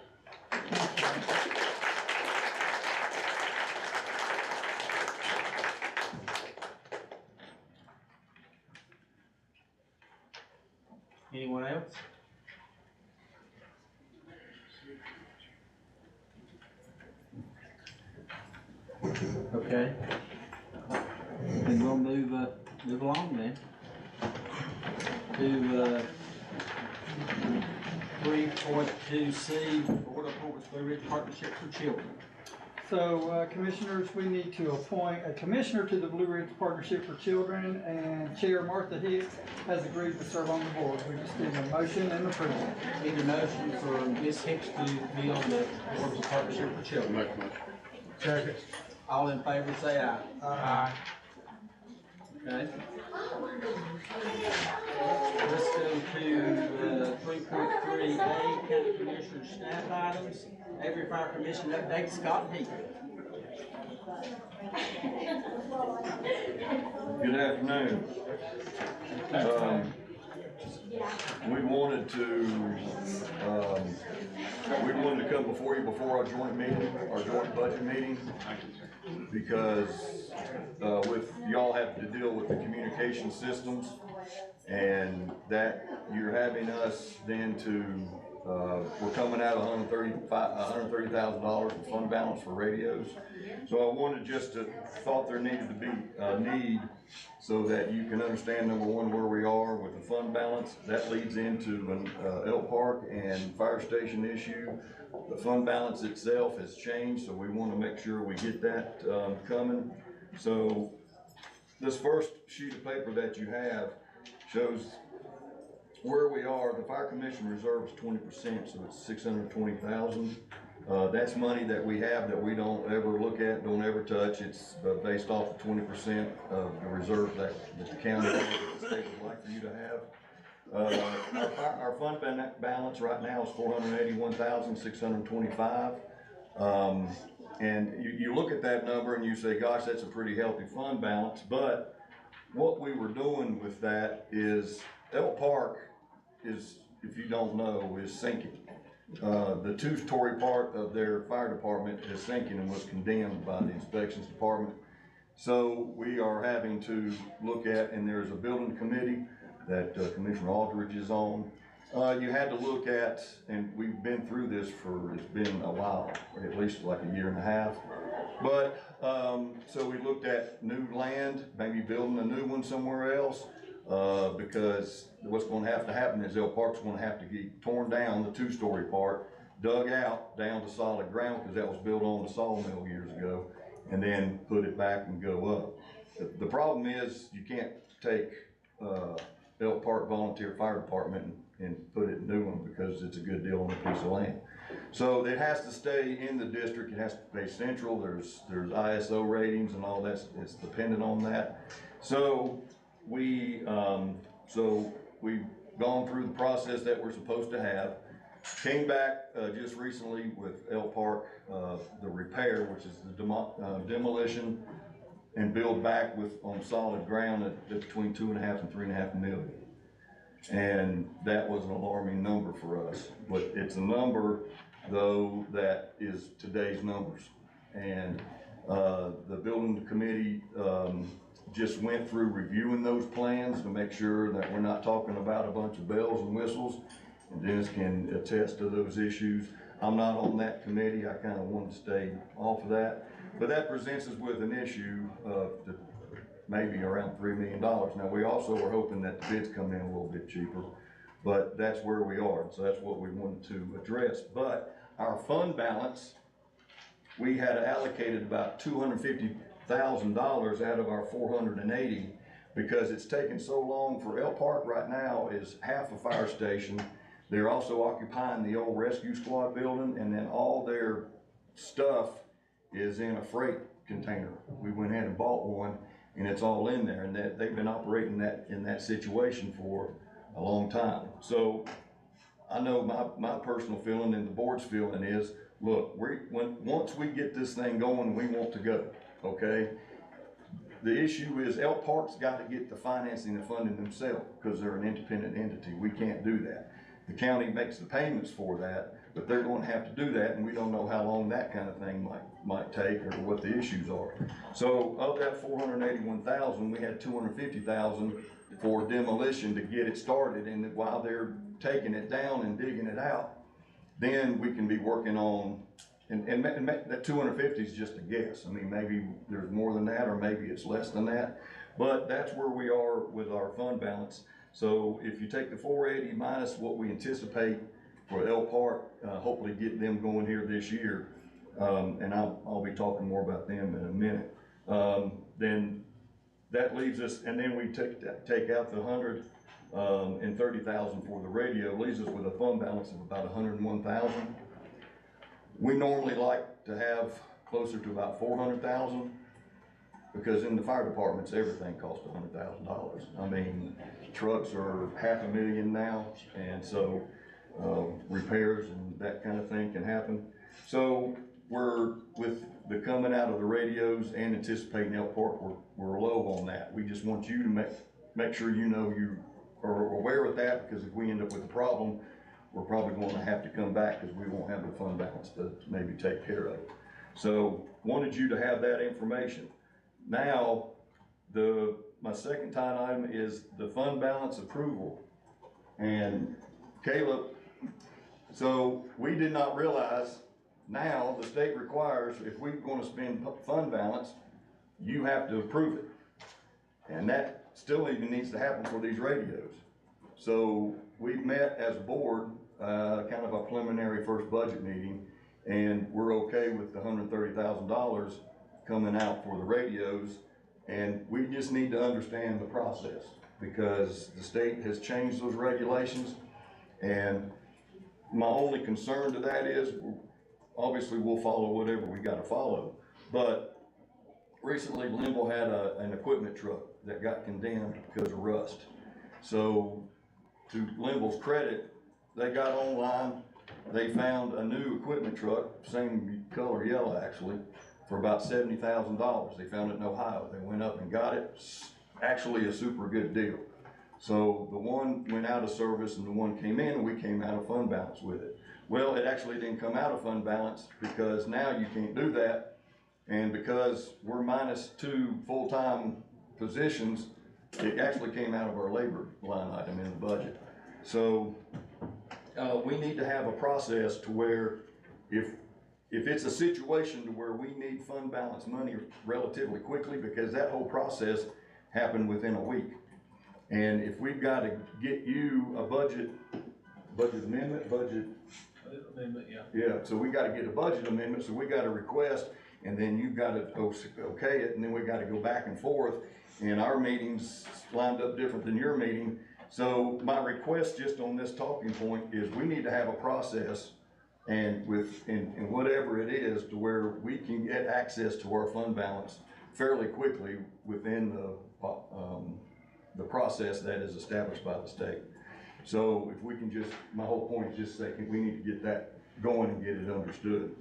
Anyone else? Okay. Then we'll move along then to 3.2C, Board of Appointments, Blue Ridge Partnership for Children. So, Commissioners, we need to appoint a commissioner to the Blue Ridge Partnership for Children, and Chair Martha Hicks has agreed to serve on the board. We just need a motion and approval. Need a motion for Ms. Hicks to be on the Board of the Partnership for Children. Make a motion. Second. All in favor say aye. Aye. Okay. Let's go to 3.3A, County Commissioner staff items. Avery Fire Commission update, Scott Heath. Good afternoon. We wanted to come before you before our joint meeting, our joint budget meeting, because with y'all have to deal with the communication systems, and that you're having us then to we're coming out $130,000 in fund balance for radios. So I wanted thought there needed to be a need so that you can understand, number one, where we are with the fund balance. That leads into an Elk Park and fire station issue. The fund balance itself has changed, so we want to make sure we get that coming. So this first sheet of paper that you have shows where we are. The fire commission reserve is 20%, so it's $620,000. That's money that we have that we don't ever look at, don't ever touch. It's based off the 20% of the reserve that the county or the state would like for you to have. Our fund balance right now is $481,625. And you look at that number and you say, gosh, that's a pretty healthy fund balance. But what we were doing with that is Elk Park is, if you don't know, is sinking. The two-story part of their fire department is sinking and was condemned by the inspections department. So we are having to look at, and there's a building committee that Commissioner Aldridge is on. You had to look at, and we've been through this it's been a while, at least like a year and a half. But, so we looked at new land, maybe building a new one somewhere else, because what's going to happen is Elk Park's going to have to get torn down, the two-story part, dug out down to solid ground, because that was built on the sawmill years ago, and then put it back and go up. The problem is you can't take Elk Park Volunteer Fire Department and put it in a new one because it's a good deal on a piece of land. So it has to stay in the district. It has to stay central. There's ISO ratings and all that. It's dependent on that. So we've gone through the process that we're supposed to have. Came back just recently with Elk Park, the repair, which is the demolition and build back on solid ground at between 2.5 and 3.5 million. And that was an alarming number for us, but it's a number though that is today's numbers. And the building committee just went through reviewing those plans to make sure that we're not talking about a bunch of bells and whistles, and Dennis can attest to those issues. I'm not on that committee. I kind of wanted to stay off of that, but that presents us with an issue of maybe around $3 million. Now, we also were hoping that the bids come in a little bit cheaper, but that's where we are. So that's what we wanted to address. But our fund balance, we had allocated about $250,000 out of our 480, because it's taken so long for Elk Park right now is half a fire station. They're also occupying the old rescue squad building, and then all their stuff is in a freight container. We went ahead and bought one, and it's all in there, and they've been operating in that situation for a long time. So I know my personal feeling and the board's feeling is, look, once we get this thing going, we want to go, okay? The issue is Elk Park's got to get the financing and funding themselves because they're an independent entity. We can't do that. The county makes the payments for that, but they're going to have to do that, and we don't know how long that kind of thing might take or what the issues are. So of that $481,000, we had $250,000 for demolition to get it started, and while they're taking it down and digging it out, then we can be working on, and that 250 is just a guess. I mean, maybe there's more than that, or maybe it's less than that, but that's where we are with our fund balance. So if you take the 480 minus what we anticipate for Elk Park, hopefully get them going here this year, and I'll be talking more about them in a minute. Then that leaves us, and then we take out the 130,000 for the radio, leaves us with a fund balance of about 101,000. We normally like to have closer to about 400,000, because in the fire departments, everything costs $100,000. I mean, trucks are $500,000 now, and so repairs and that kind of thing can happen. So we're, with the coming out of the radios and anticipating Elk Park, we're low on that. We just want you to make sure you know you are aware of that, because if we end up with a problem, we're probably going to have to come back because we won't have the fund balance to maybe take care of it. So wanted you to have that information. Now, my second item is the fund balance approval. And Caleb, so we did not realize, now the state requires, if we're going to spend fund balance, you have to approve it. And that still even needs to happen for these radios. So we've met as a board, kind of a preliminary first budget meeting, and we're okay with the $130,000 coming out for the radios. And we just need to understand the process, because the state has changed those regulations. And my only concern to that is, obviously we'll follow whatever we got to follow. But recently Linville had an equipment truck that got condemned because of rust. So to Linville's credit, they got online, they found a new equipment truck, same color yellow actually, for about $70,000. They found it in Ohio. They went up and got it. Actually a super good deal. So the one went out of service and the one came in, and we came out of fund balance with it. Well, it actually didn't come out of fund balance, because now you can't do that. And because we're minus 2 full-time positions, it actually came out of our labor line item in the budget. So we need to have a process to where if it's a situation to where we need fund balance money relatively quickly, because that whole process happened within a week. And if we've got to get you a budget amendment, yeah, so we got to get a budget amendment, so we got to request, and then you've got to okay it, and then we got to go back and forth, and our meetings lined up different than your meeting. So my request just on this talking point is, we need to have a process, and whatever it is, to where we can get access to our fund balance fairly quickly within the process that is established by the state. So if we can just, my whole point is just saying, we need to get that going and get it understood.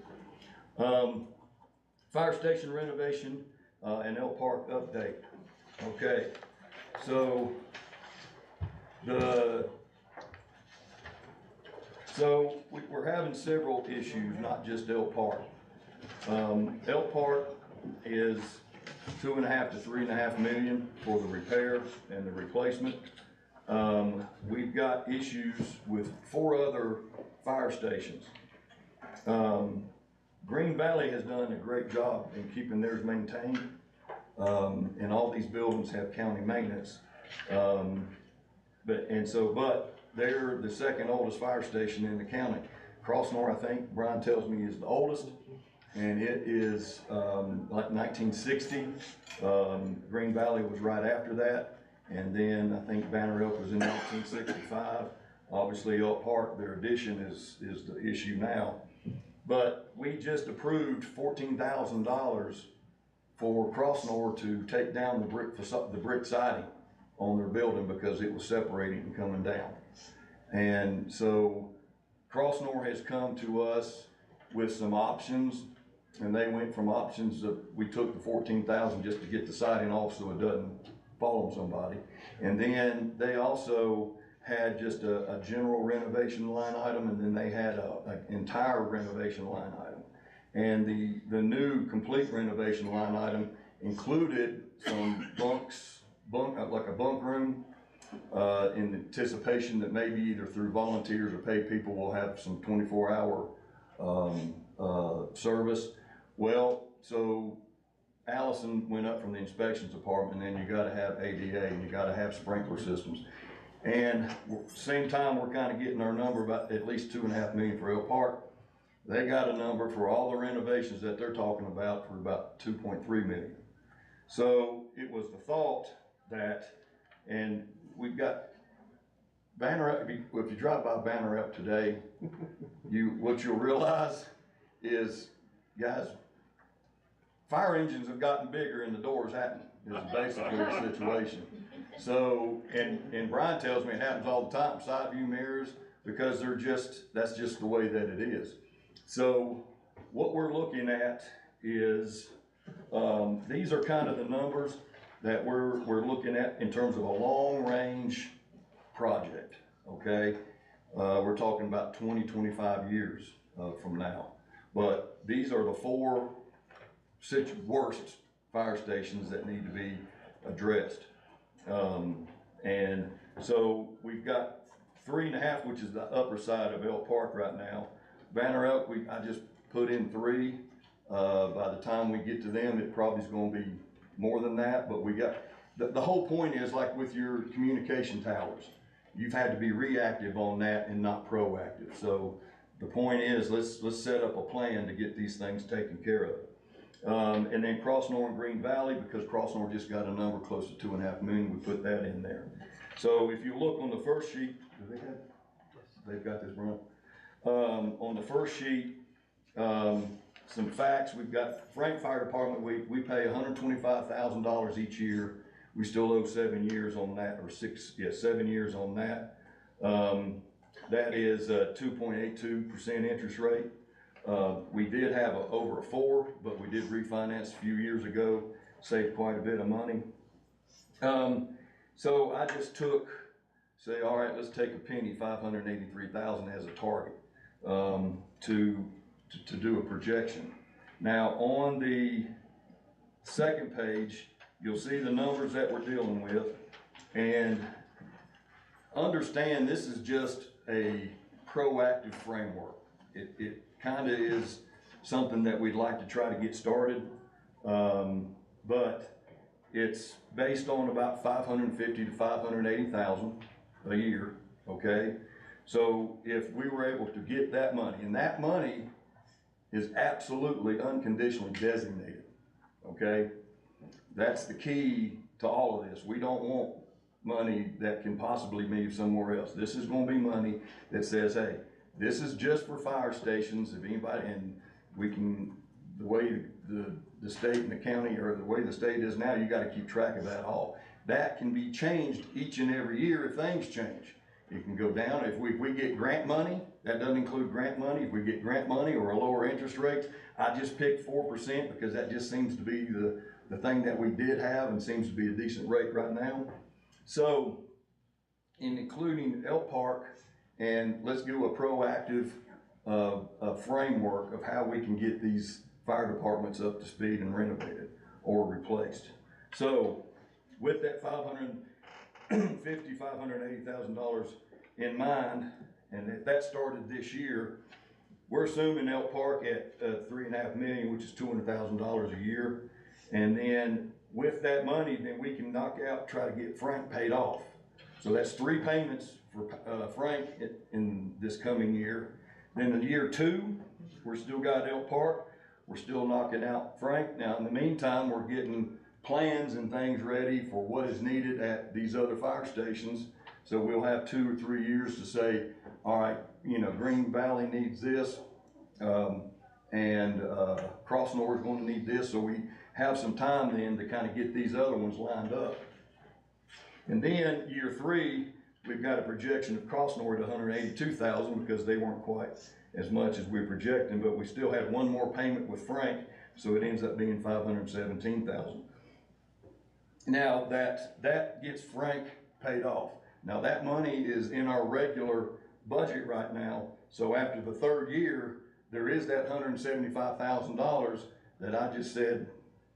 Fire station renovation and Elk Park update. Okay, so we're having several issues, not just Elk Park. Elk Park is $2.5 to $3.5 million for the repair and the replacement. We've got issues with 4 other fire stations. Green Valley has done a great job in keeping theirs maintained, and all these buildings have county maintenance. But they're the second oldest fire station in the county. Crossmore, I think Brian tells me, is the oldest, and it is like 1960. Green Valley was right after that, and then I think Banner Elk was in 1965. Obviously, Elk Park, their addition is the issue now. But we just approved $14,000 for Crossnor to take down the brick siding on their building because it was separating and coming down. And so Crossnor has come to us with some options, and they went from options of, we took the $14,000 just to get the siding off so it doesn't fall on somebody. And then they also had just a general renovation line item, and then they had an entire renovation line item. And the new complete renovation line item included some like a bunk room, in anticipation that maybe either through volunteers or paid people will have some 24-hour service. Well, so Allison went up from the inspections department, and then you gotta have ADA and you gotta have sprinkler systems. And same time, we're kind of getting our number about at least 2.5 million for Elk Park. They got a number for all the renovations that they're talking about for about 2.3 million. So it was the thought that, and we've got Banner Up, if you drive by Banner Up today, what you'll realize is, guys, fire engines have gotten bigger and the doors haven't, is basically the situation. So, and Brian tells me it happens all the time, side view mirrors, because that's just the way that it is. So what we're looking at is, these are kind of the numbers that we're looking at in terms of a long range project, okay? We're talking about 20, 25 years from now. But these are the 4 worst fire stations that need to be addressed. And so we've got 3.5, which is the upper side of Elk Park right now. Banner Up, I just put in 3. By the time we get to them, it probably is going to be more than that. But we got the whole point is, like with your communication towers, you've had to be reactive on that and not proactive. So the point is, let's set up a plan to get these things taken care of. And then Crossnor and Green Valley, because Crossnor just got a number close to 2.5 million, we put that in there. So if you look on the first sheet, they've got this run. On the first sheet, some facts. We've got Frank Fire Department, we pay $125,000 each year. We still owe 7 years on that, or 7 years on that. That is a 2.82% interest rate. We did have over a 4, but we did refinance a few years ago, saved quite a bit of money. So I just say, all right, let's take a penny, 583,000 as a target, to do a projection. Now on the second page, you'll see the numbers that we're dealing with, and understand this is just a proactive framework. It kind of is something that we'd like to try to get started, but it's based on about 550 to 580,000 a year, okay? So if we were able to get that money, and that money is absolutely unconditionally designated, okay? That's the key to all of this. We don't want money that can possibly move somewhere else. This is going to be money that says, hey, this is just for fire stations. If anybody, and we can, the way the state and the county, or the way the state is now, you got to keep track of that all. That can be changed each and every year if things change. It can go down. If we get grant money, that doesn't include grant money. If we get grant money or a lower interest rate, I just picked 4% because that just seems to be the thing that we did have and seems to be a decent rate right now. So, in including Elk Park, and let's do a proactive framework of how we can get these fire departments up to speed and renovated or replaced. So, with that $580,000 in mind, and if that started this year, we're assuming Elk Park at 3.5 million, which is $200,000 a year. And then with that money, then we can knock out, try to get Frank paid off. So that's 3 payments for Frank in this coming year. Then in year 2, we're still got Elk Park. We're still knocking out Frank. Now in the meantime, we're getting plans and things ready for what is needed at these other fire stations So we'll have 2 or 3 years to say, all right, you know, Green Valley needs this, and Cross North is going to need this. So we have some time then to kind of get these other ones lined up. And then year 3, we've got a projection of Cross North at 182,000 because they weren't quite as much as we're projecting, but we still had one more payment with Frank, so it ends up being 517,000. Now that gets Frank paid off. Now that money is in our regular budget right now, so after the 3rd year, there is that $175,000 that I just said,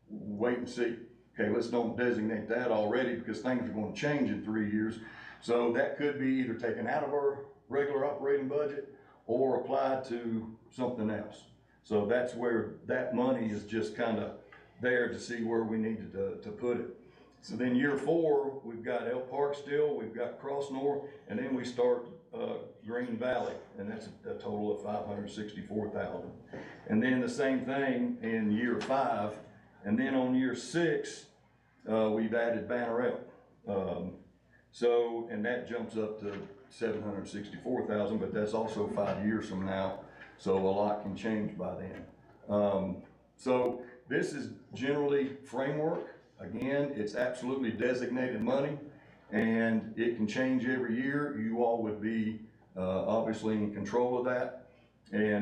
wait and see. Okay, let's don't designate that already because things are going to change in 3 years. So that could be either taken out of our regular operating budget or applied to something else. So that's where that money is just kind of there to see where we needed to put it. So then year 4, we've got Elk Park still, we've got Cross North, and then we start Green Valley, and that's a total of 564,000. And then the same thing in year 5, and then on year 6, we've added Banner Elk. So, and that jumps up to 764,000, but that's also 5 years from now, so a lot can change by then. So this is generally framework. Again, it's absolutely designated money, and it can change every year. You all would be obviously in control of that,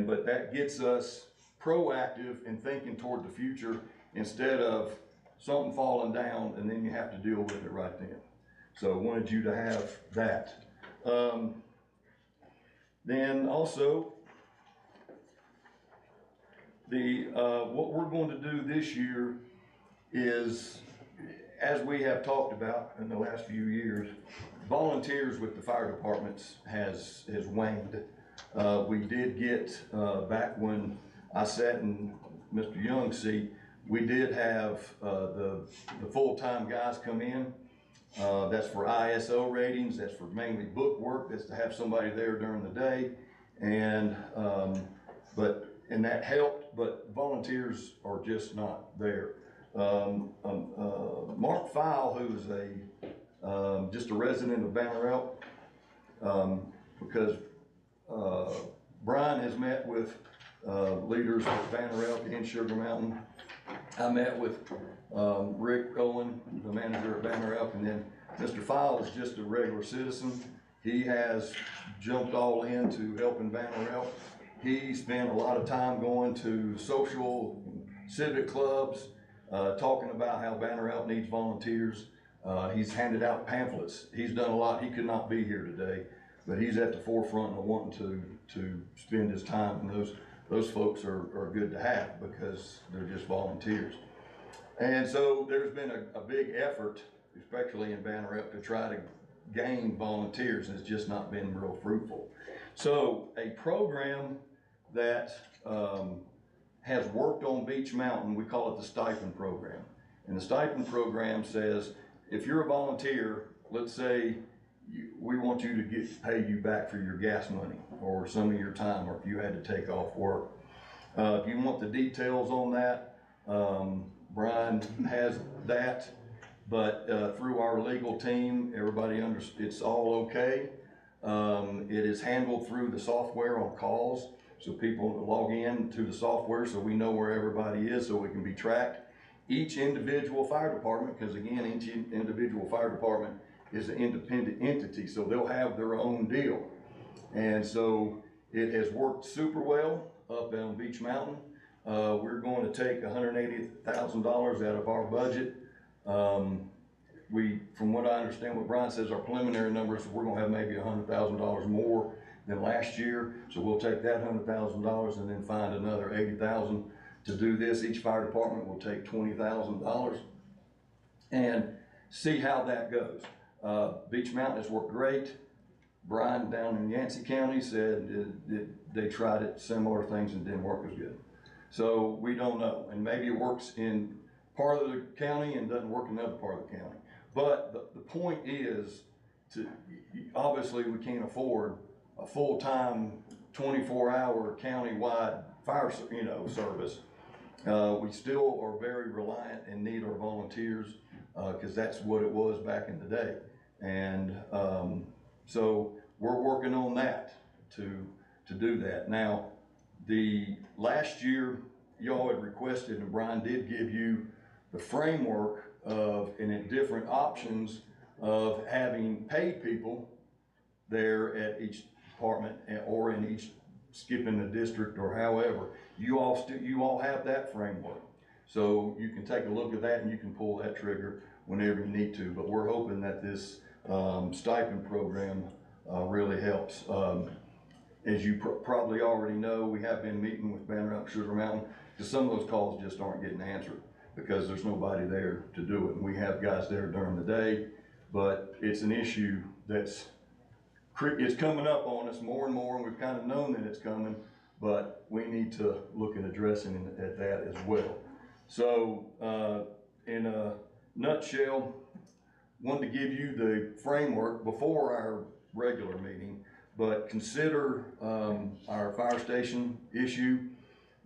but that gets us proactive in thinking toward the future instead of something falling down and then you have to deal with it right then. So I wanted you to have that. Then also, what we're going to do this year is, as we have talked about in the last few years, volunteers with the fire departments has waned. We did get, back when I sat in Mr. Young's seat, we did have the full-time guys come in. That's for ISO ratings, that's for mainly book work, that's to have somebody there during the day. And that helped, but volunteers are just not there. Mark File, who's just a resident of Banner Elk, because Brian has met with leaders of Banner Elk and Sugar Mountain. I met with Rick Owen, the manager of Banner Elk, and then Mr. File is just a regular citizen. He has jumped all into helping Banner Elk. He spent a lot of time going to social, civic clubs, talking about how Banner Elk needs volunteers. He's handed out pamphlets. He's done a lot. He could not be here today, but he's at the forefront of wanting to spend his time, and those folks are good to have because they're just volunteers. And so there's been a big effort, especially in Banner Elk, to try to gain volunteers, and it's just not been real fruitful. So a program that has worked on Beach Mountain, we call it the stipend program. And the stipend program says, if you're a volunteer, let's say we want you to pay you back for your gas money or some of your time, or if you had to take off work. If you want the details on that, Brian has that, but through our legal team, everybody it's all okay. It is handled through the software on calls, so people log in to the software so we know where everybody is so we can be tracked. Each individual fire department, because again, each individual fire department is an independent entity, so they'll have their own deal. And so it has worked super well up on Beach Mountain. We're going to take $180,000 out of our budget. From what I understand, what Brian says, our preliminary numbers, we're going to have maybe $100,000 more than last year. So we'll take that $100,000 and then find another $80,000 to do this. Each fire department will take $20,000 and see how that goes. Beach Mountain has worked great. Brian down in Yancey County said they tried it, similar things, and didn't work as good. So we don't know, and maybe it works in part of the county and doesn't work in another part of the county. But the point is, obviously we can't afford a full-time 24-hour countywide fire service. We still are very reliant and need our volunteers because that's what it was back in the day. And So we're working on that to do that. Now, the last year, y'all had requested, and Brian did give you the framework of, and in different options of having paid people there at each department or in each, skipping the district or however. You all have that framework. So you can take a look at that and you can pull that trigger whenever you need to. But we're hoping that this stipend program really helps. As you probably already know, we have been meeting with Banner Up Sugar Mountain because some of those calls just aren't getting answered because there's nobody there to do it. And we have guys there during the day, but it's an issue that's it's coming up on us more and more, and we've kind of known that it's coming, but we need to look at addressing at that as well. So in a nutshell, wanted to give you the framework before our regular meeting, but consider our fire station issue.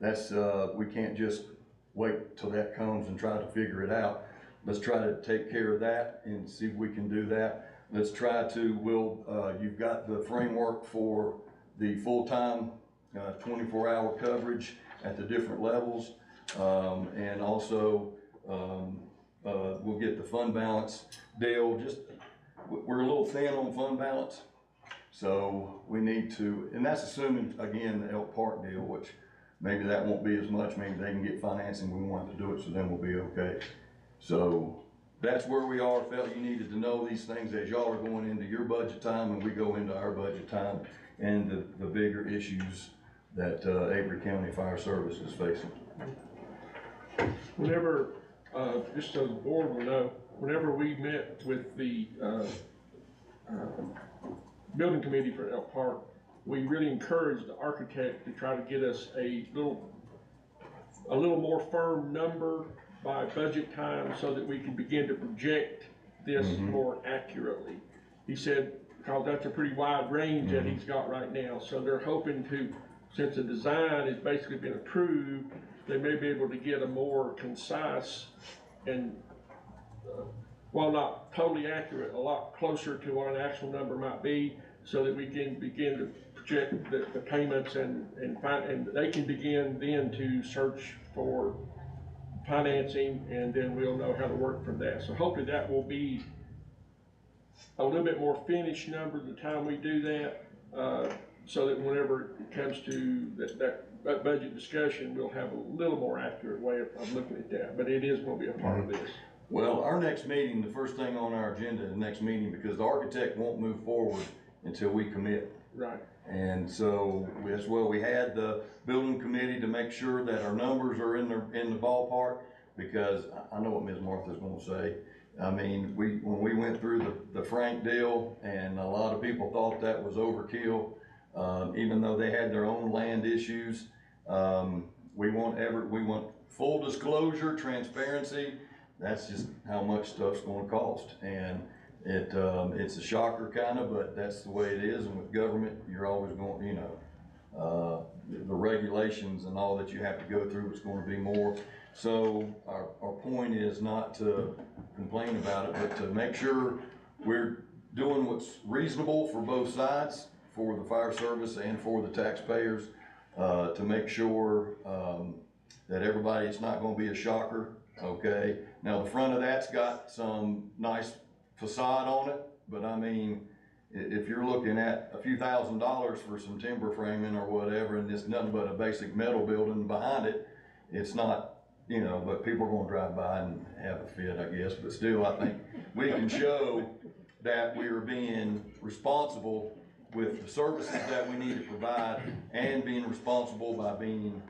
That's we can't just wait till that comes and try to figure it out. Let's try to take care of that and see if we can do that. Let's try to, you've got the framework for the full-time 24-hour coverage at the different levels. And also we'll get the fund balance deal. Just, we're a little thin on fund balance. So we need to, and that's assuming, again, the Elk Park deal, which maybe that won't be as much. Maybe they can get financing. We won't have to do it, so then we'll be okay. So that's where we are. Felt you needed to know these things as y'all are going into your budget time and we go into our budget time and the bigger issues that Avery County Fire Service is facing. Whenever, just so the board will know, whenever we met with the building committee for Elk Park, we really encouraged the architect to try to get us a little more firm number by budget time so that we can begin to project this more accurately. He said, because that's a pretty wide range that he's got right now. So they're hoping to, since the design has basically been approved, they may be able to get a more concise and, while not totally accurate, a lot closer to what an actual number might be so that we can begin to project the payments and they can begin then to search for financing, and then we'll know how to work from that. So hopefully that will be a little bit more finished number the time we do that, so that whenever it comes to that budget discussion, we'll have a little more accurate way of looking at that. But it is going to be a part of this. Well, our next meeting, the first thing on our agenda is the next meeting, because the architect won't move forward until we commit. Right. And so as well, we had the building committee to make sure that our numbers are in the ballpark, because I know what Ms. Martha's gonna say. I mean, when we went through the Frank deal, and a lot of people thought that was overkill, even though they had their own land issues. We want full disclosure, transparency. That's just how much stuff's gonna cost. And it's a shocker kind of, but that's the way it is. And with government, you're always going, you know, the regulations and all that you have to go through, it's going to be more. So our point is not to complain about it, but to make sure we're doing what's reasonable for both sides, for the fire service and for the taxpayers, to make sure that everybody, it's not going to be a shocker. Okay. Now the front of that's got some nice facade on it, but I mean, if you're looking at a few $1,000s for some timber framing or whatever, and it's nothing but a basic metal building behind it, it's not, you know, but people are gonna drive by and have a fit, I guess. But still, I think we can show that we are being responsible with the services that we need to provide, and being responsible by being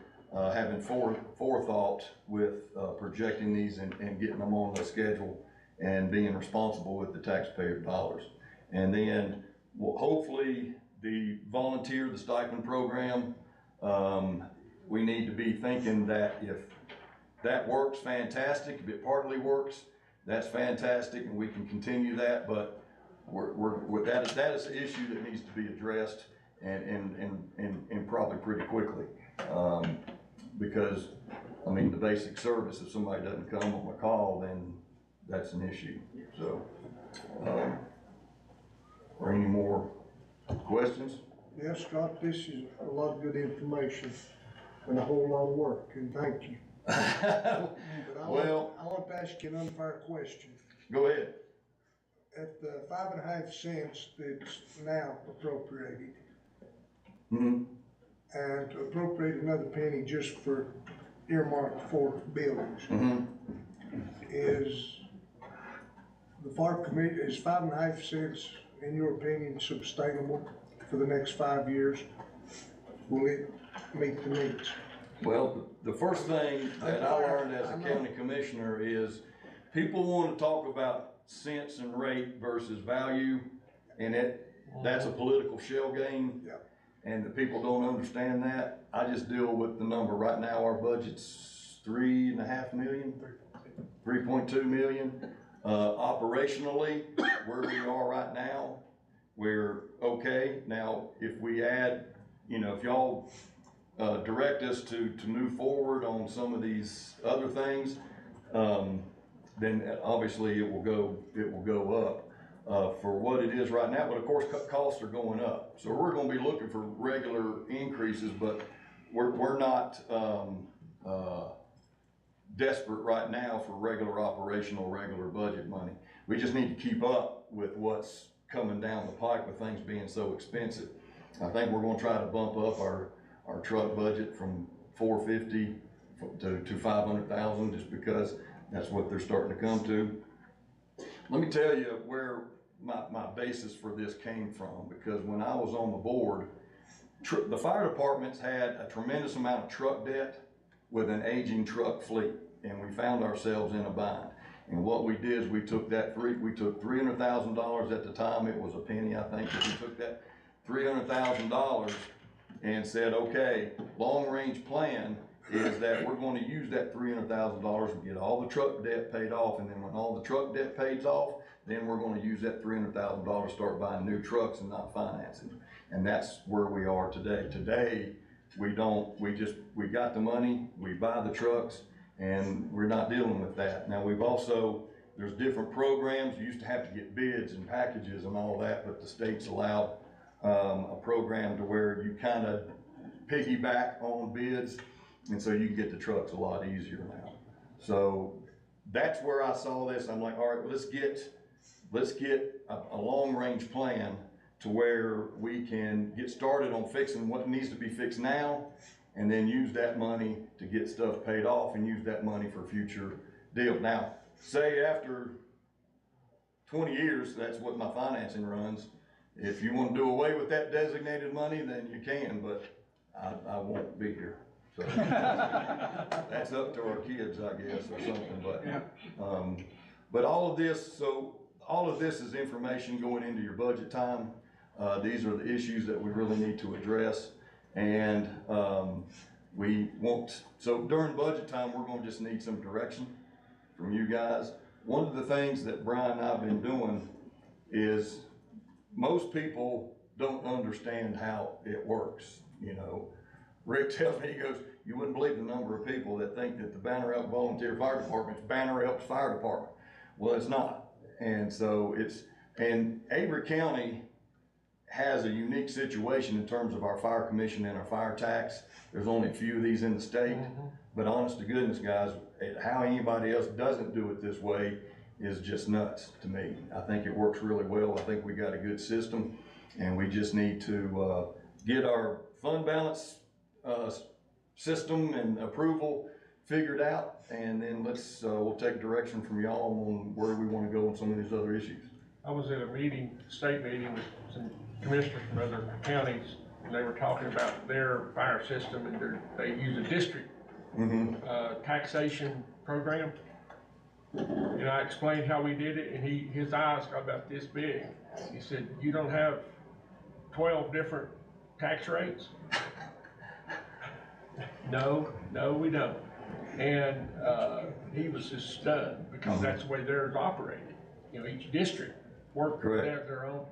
having forethought with projecting these and getting them on the schedule, and being responsible with the taxpayer dollars. And then hopefully the stipend program, we need to be thinking that if that works, fantastic. If it partly works, that's fantastic, and we can continue that. But that is an issue that needs to be addressed, and probably pretty quickly. Because I mean, the basic service, if somebody doesn't come on a call, then that's an issue. So or any more questions? Yes, Scott, this is a lot of good information and a whole lot of work, and thank you. But I want to ask you an unfair question. Go ahead. At the 5.5 cents that's now appropriated, Mm-hmm. and to appropriate another penny just for earmarked for buildings, Mm-hmm. is the fire committee, is 5.5 cents, in your opinion, sustainable for the next 5 years? Will it meet the needs? Well, the first thing that I learned as a county commissioner is people want to talk about cents and rate versus value, and that's a political shell game. Yeah. And the people don't understand that. I just deal with the number. Right now, our budget's 3.5 million, 3.2 million. Operationally, where we are right now, we're okay. Now, if we add, if y'all direct us to move forward on some of these other things, then obviously it will go up for what it is right now. But of course, costs are going up, so we're going to be looking for regular increases. But we're not desperate right now for regular budget money. We just need to keep up with what's coming down the pike with things being so expensive. I think we're going to try to bump up our truck budget from $450 to $500,000, just because that's what they're starting to come to. Let me tell you where my basis for this came from, because when I was on the board, the fire departments had a tremendous amount of truck debt with an aging truck fleet, and we found ourselves in a bind. And what we did is we took $300,000 at the time. It was a penny, I think, but we took that $300,000 and said, okay, long-range plan is that we're going to use that $300,000 to get all the truck debt paid off, and then when all the truck debt pays off, then we're going to use that $300,000 to start buying new trucks and not financing. And that's where we are today. Today, we got the money, we buy the trucks, and we're not dealing with that. Now, there's different programs. You used to have to get bids and packages and all that, but the state's allowed a program to where you kind of piggyback on bids, and so you can get the trucks a lot easier now. So that's where I saw this. I'm like, all right, let's get a long-range plan to where we can get started on fixing what needs to be fixed now, and then use that money to get stuff paid off and use that money for future deals. Now, say after 20 years, that's what my financing runs. If you want to do away with that designated money, then you can, but I won't be here. So that's up to our kids, I guess, or something. But all of this is information going into your budget time. These are the issues that we really need to address, and so during budget time, we're going to just need some direction from you guys. One of the things that Brian and I have been doing is, most people don't understand how it works. Rick tells me, he goes, you wouldn't believe the number of people that think that the Banner Elk Volunteer Fire Department's Banner Elk's Fire Department. Well, it's not. And so and Avery County has a unique situation in terms of our fire commission and our fire tax. There's only a few of these in the state, but honest to goodness, guys, how anybody else doesn't do it this way is just nuts to me. I think it works really well. I think we got a good system, and we just need to get our fund balance system and approval figured out, and then we'll take direction from y'all on where we want to go on some of these other issues. I was at a state meeting with some commissioners from other counties, and they were talking about their fire system, and they use a district taxation program. And I explained how we did it, and his eyes got about this big. He said, you don't have 12 different tax rates? No, we don't. And he was just stunned, because that's the way theirs operated. Each district worked their own.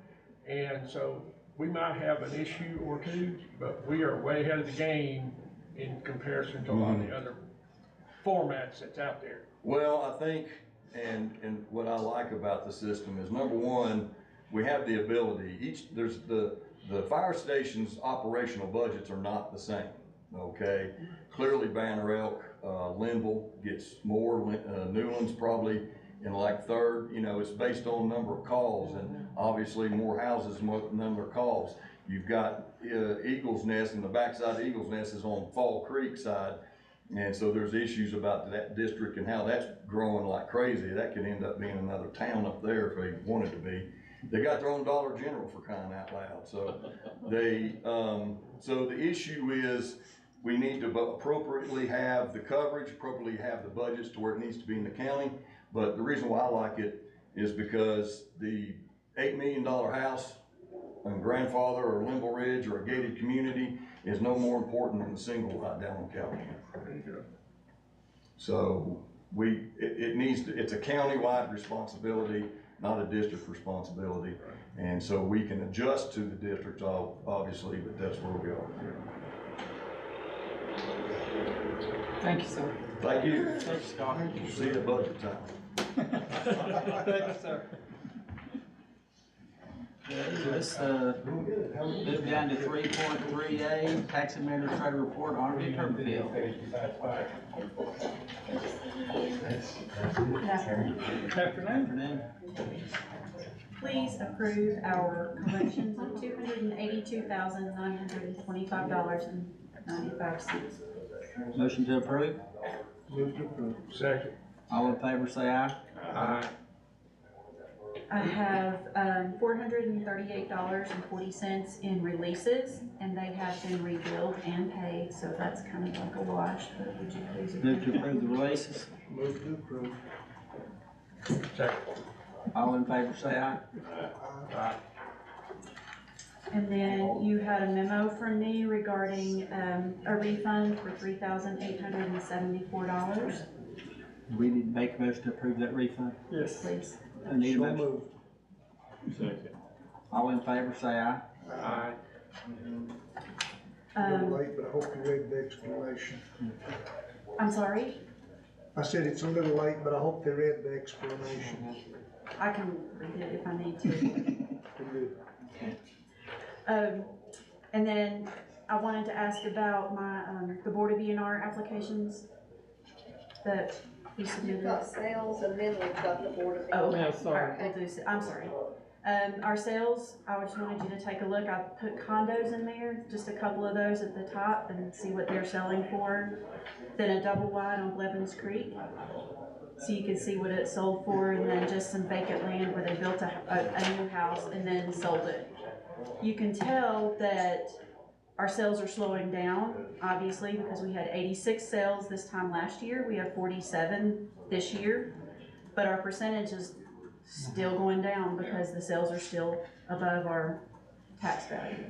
And so we might have an issue or two, but we are way ahead of the game in comparison to a lot of the other formats that's out there. Well, I think, and what I like about the system is, number one, we have the ability, there's the fire station's operational budgets are not the same, okay? Clearly Banner Elk, Linville gets more, Newland's probably in like third, you know, it's based on number of calls, and obviously more houses, more number of calls. You've got Eagles Nest, and the backside of Eagles Nest is on Fall Creek side, and so there's issues about that district and how that's growing like crazy. That could end up being another town up there if they wanted to be. They got their own Dollar General, for crying out loud. So so the issue is we need to appropriately have the coverage, appropriately have the budgets to where it needs to be in the county. But the reason why I like it is because the $8 million house and grandfather or Linville Ridge or a gated community is no more important than the single lot down on California. So it's a county-wide responsibility, not a district responsibility. And so we can adjust to the district, obviously, but that's where we are. Thank you, sir. Thank you. Thank you, Scott. See you at budget time. Thank you, sir. Let's move down to 3.3A, Tax Administrator Report on the Turberville. Good afternoon. Afternoon. Please approve our collections of $282,925.95. Motion to approve. Move to approve. Second. All in favor say aye. Aye. I have $438.40 in releases, and they have been rebilled and paid, so that's kind of like a wash, but would you please Move to approve the releases. Move to approve. Second. All in favor say aye. Aye. And then you had a memo from me regarding a refund for $3,874. Do we need to make a motion to approve that refund? Yes. Please. I need a So motion. moved. Second. All in favor say aye. Aye. A little late, but I hope you read the explanation. I'm sorry? I said it's a little late, but I hope they read the explanation. I can read it if I need to. Good. And then I wanted to ask about my, the Board of ENR applications that we You've submitted. got sales and then we've got the board of. Oh, okay. Yeah, sorry. All right, we'll do, I'm sorry. Our sales, I just wanted you to take a look. I put condos in there, just a couple of those at the top, and see what they're selling for. Then a double wide on Blevins Creek, so you can see what it sold for, and then just some vacant land where they built a new house and then sold it. You can tell that our sales are slowing down, obviously, because we had 86 sales this time last year. We have 47 this year, but our percentage is still going down because the sales are still above our tax value.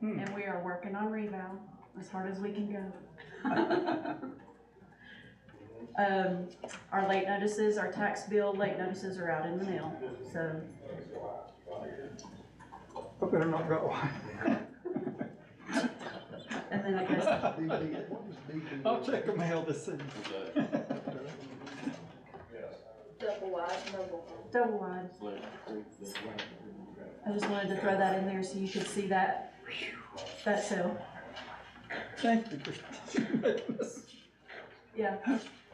And we are working on reval as hard as we can go. Our late notices, our tax bill late notices are out in the mail, so. I better not go. And then I guess, I'll check the mail this evening. Double wide, mobile. double wide. I just wanted to throw that in there so you could see that sale. Thank you for making this. Yeah,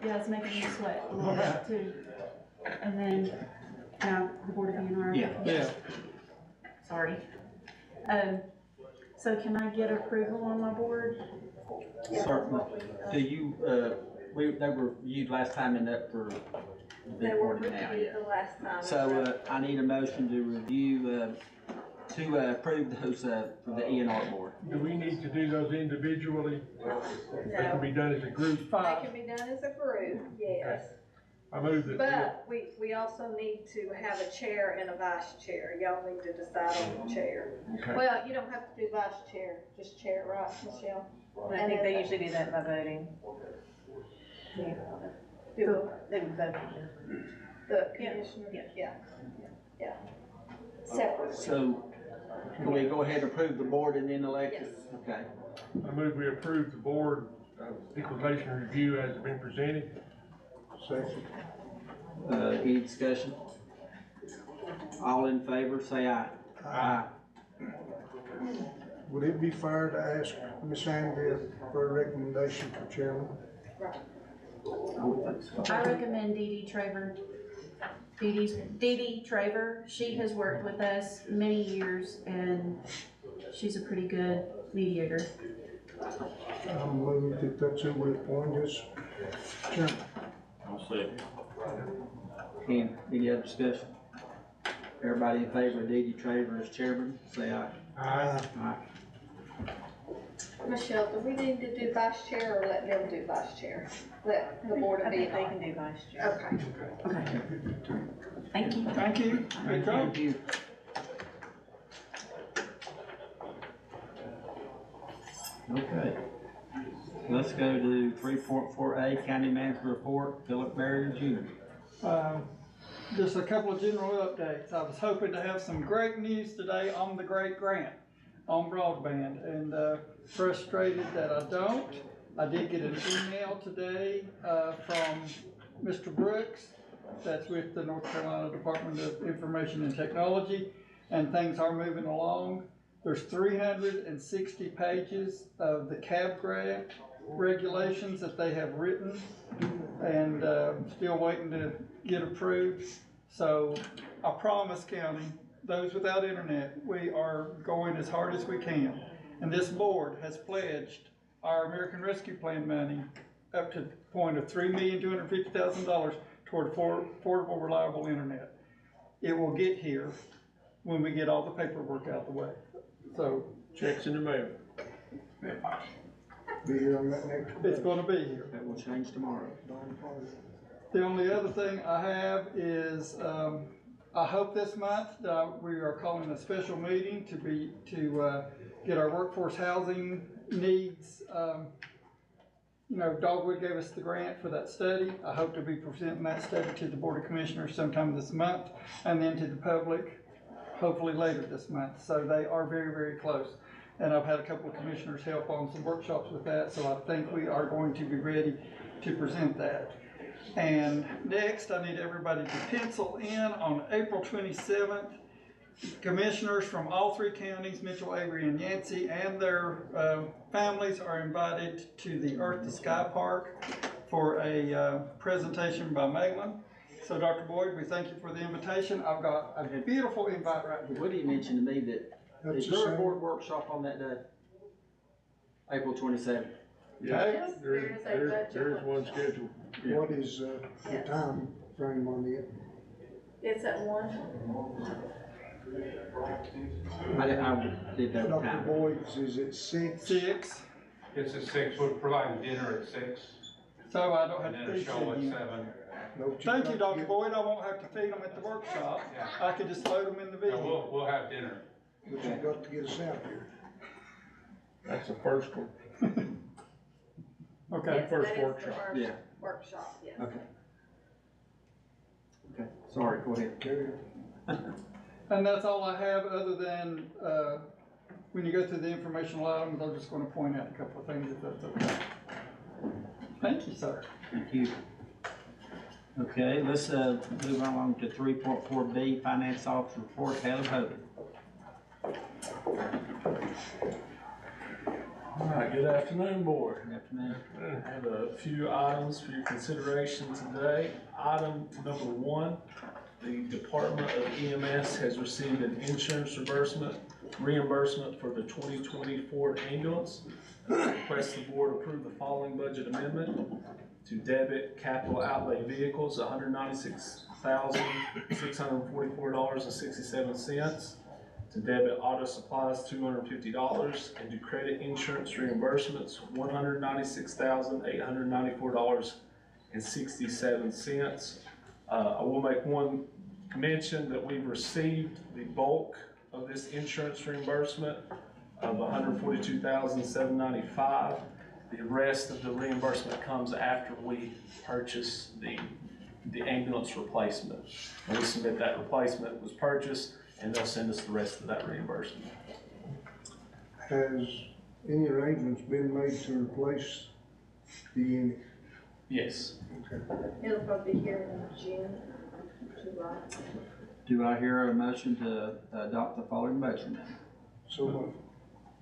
it's making me sweat a little bit too. And then, now, the Board of ENR. Yeah. Sorry. So can I get approval on my board? Certainly. Do you, they were viewed last time and up for They were reporting now, reviewed yeah. the last time. So, I need a motion to review, to approve those, for the ENR board. Do we need to do those individually? They can be done as a group? They can be done as a group, yes. I move that. But we also need to have a chair and a vice chair. Y'all need to decide on the chair. Okay. Well, you don't have to do vice chair, just chair, right, Michelle? I think they usually do that by voting. Do They would vote. the commissioner, yeah. Separate. So, can we go ahead and approve the board and then elect it? Yes. Okay. I move we approve the board equalization review as been presented. Second. Any discussion? All in favor, say aye. Aye. Would it be fair to ask Miss Andrea for a recommendation for chairman? I recommend Dee Dee Traver. Dee Dee Traver, she has worked with us many years and she's a pretty good mediator. I'm moving that that's who we appoint as chairman. I'll say. Any other discussion? Everybody in favor of Dee Dee Traver as chairman, say aye. Aye. Aye. Michelle, do we need to do vice chair or let them do vice chair? Let the board of They B. can do vice chair. Okay. Okay. Thank you. Thank you. Good job. Thank you. Okay. Let's go to 3.4A, County Manager Report, Philip Barrier Jr. Just a couple of general updates. I was hoping to have some great news today on the great grant on broadband, and frustrated that I don't. I did get an email today from Mr. Brooks, that's with the North Carolina Department of Information and Technology, and things are moving along. There's 360 pages of the CAB grant regulations that they have written, and still waiting to get approved. So I promise county, those without internet, we are going as hard as we can. And this board has pledged our American Rescue Plan money up to the point of $3,250,000 toward affordable, reliable internet. It will get here when we get all the paperwork out the way. So Checks in the mail. Be here on that next. it's gonna be here. That will change tomorrow. The only other thing I have is, I hope this month, we are calling a special meeting to get our workforce housing needs. Dogwood gave us the grant for that study. I hope to be presenting that study to the Board of Commissioners sometime this month, and then to the public, hopefully later this month. So they are very, very close. And I've had a couple of commissioners help on some workshops with that, so I think we are going to be ready to present that. And next, I need everybody to pencil in on April 27th. Commissioners from all three counties, Mitchell, Avery, and Yancey, and their families are invited to the Earth to Sky Park for a presentation by Meglin. So Dr. Boyd, we thank you for the invitation. I've got a beautiful invite right here. Woody mentioned to me that, is there a board workshop on that day? April 27th. Yes, there is one scheduled. What is the time frame on it? It's at 1. I did that Dr. time. Boyd's is at 6? 6. It's at 6, we're providing dinner at 6. So I don't have And to then a feed show at them. 7. Thank you, Dr. Boyd. I won't have to feed them at the workshop. I could just load them in the No, vehicle. we'll have dinner. But you've got to get us out here. That's the first one. Okay. Yes, First that is the workshop. first Yeah. Workshop, yes. Okay. Okay, sorry, go ahead. And that's all I have, other than, when you go through the informational items, I'm just gonna point out a couple of things if that's okay. Thank you, sir. Thank you. Okay, let's move on to 3.4B, Finance Officer Report, Haley Hogan. All right, good afternoon, board. Good afternoon. I have a few items for your consideration today. Item number 1, the Department of EMS has received an insurance reimbursement for the 2020 Ford ambulance. Request the board approve the following budget amendment to debit capital outlay vehicles, $196,644.67. To debit auto supplies, $250, and to credit insurance reimbursements, $196,894.67. I will make one mention that we've received the bulk of this insurance reimbursement of $142,795. The rest of the reimbursement comes after we purchase the ambulance replacement. And we submit that replacement was purchased, and they'll send us the rest of that reimbursement. Has any arrangements been made to replace the unit? Yes. Okay. It'll probably be here in June, July. Do I hear a motion to adopt the following budget amendment? So moved.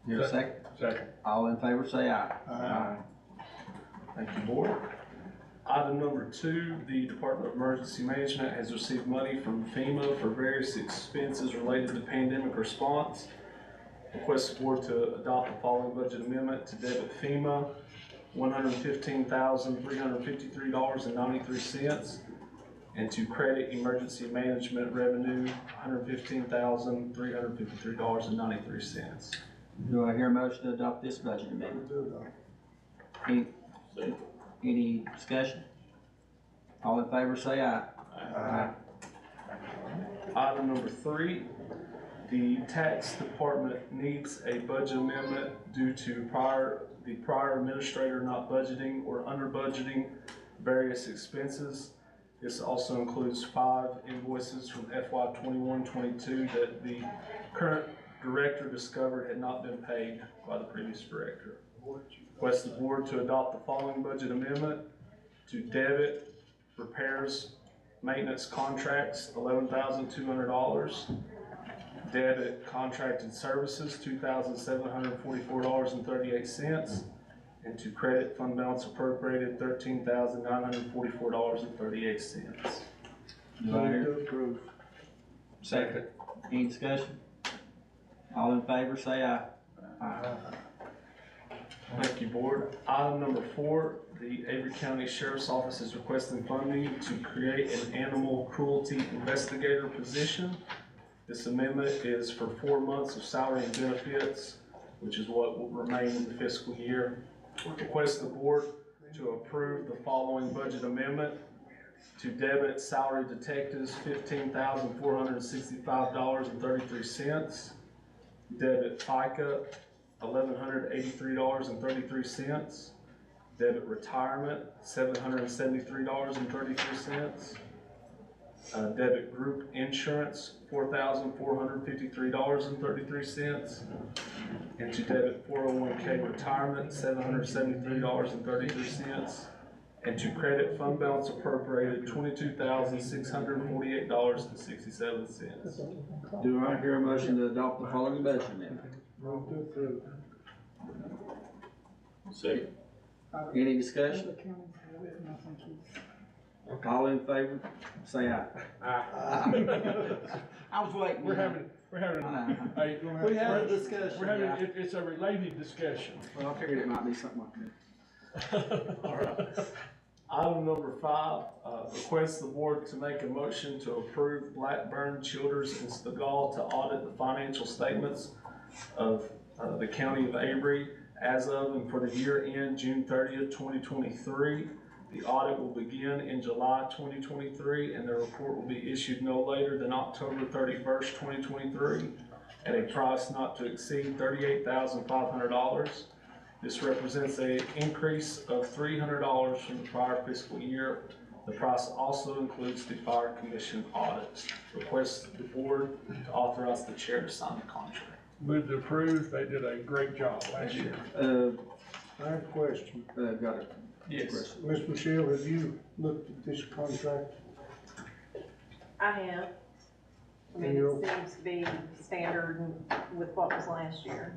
Hear a second? Second. All in favor say aye. Aye. Thank you, Board. Item number 2, the Department of Emergency Management has received money from FEMA for various expenses related to pandemic response. Request the Board to adopt the following budget amendment to debit FEMA $115,353.93 and to credit emergency management revenue $115,353.93. Do I hear a motion to adopt this budget amendment? Any discussion? All in favor say aye. Aye. Item number 3, the tax department needs a budget amendment due to the prior administrator not budgeting or under budgeting various expenses. This also includes 5 invoices from FY 21-22 that the current director discovered had not been paid by the previous director. Request the Board to adopt the following budget amendment to debit repairs, maintenance contracts, $11,200. Debit contracted services, $2,744.38. And to credit fund balance appropriated, $13,944.38. Do I hear? Second. Any discussion? All in favor say aye. Aye. Thank you, Board. Item number 4, the Avery County Sheriff's Office is requesting funding to create an animal cruelty investigator position. This amendment is for 4 months of salary and benefits, which is what will remain in the fiscal year. Request the Board to approve the following budget amendment to debit salary detectives $15,465.33, debit FICA $1,183.33, debit retirement $773.33, debit group insurance $4,453.33, and to debit 401k retirement $773.33, and to credit fund balance appropriated $22,648.67. Do I hear a motion to adopt the following budget amendment? Move to approve. Second. Any discussion? All in favor, say aye. I was waiting. We're having a discussion. It's a related discussion. Well, I figured it might be something like that. All right. Item number 5, request the Board to make a motion to approve Blackburn, Childers, and Stegall to audit the financial statements of the County of Avery as of and for the year end June 30th, 2023. The audit will begin in July 2023, and the report will be issued no later than October 31st, 2023, at a price not to exceed $38,500. This represents an increase of $300 from the prior fiscal year. The price also includes the Fire Commission audit. Request the Board to authorize the Chair to sign the contract. Move to approve. They did a great job last year. I have a question. Got it. Yes. Ms. Michelle, have you looked at this contract? I have. I mean, it seems to be standard with what was last year.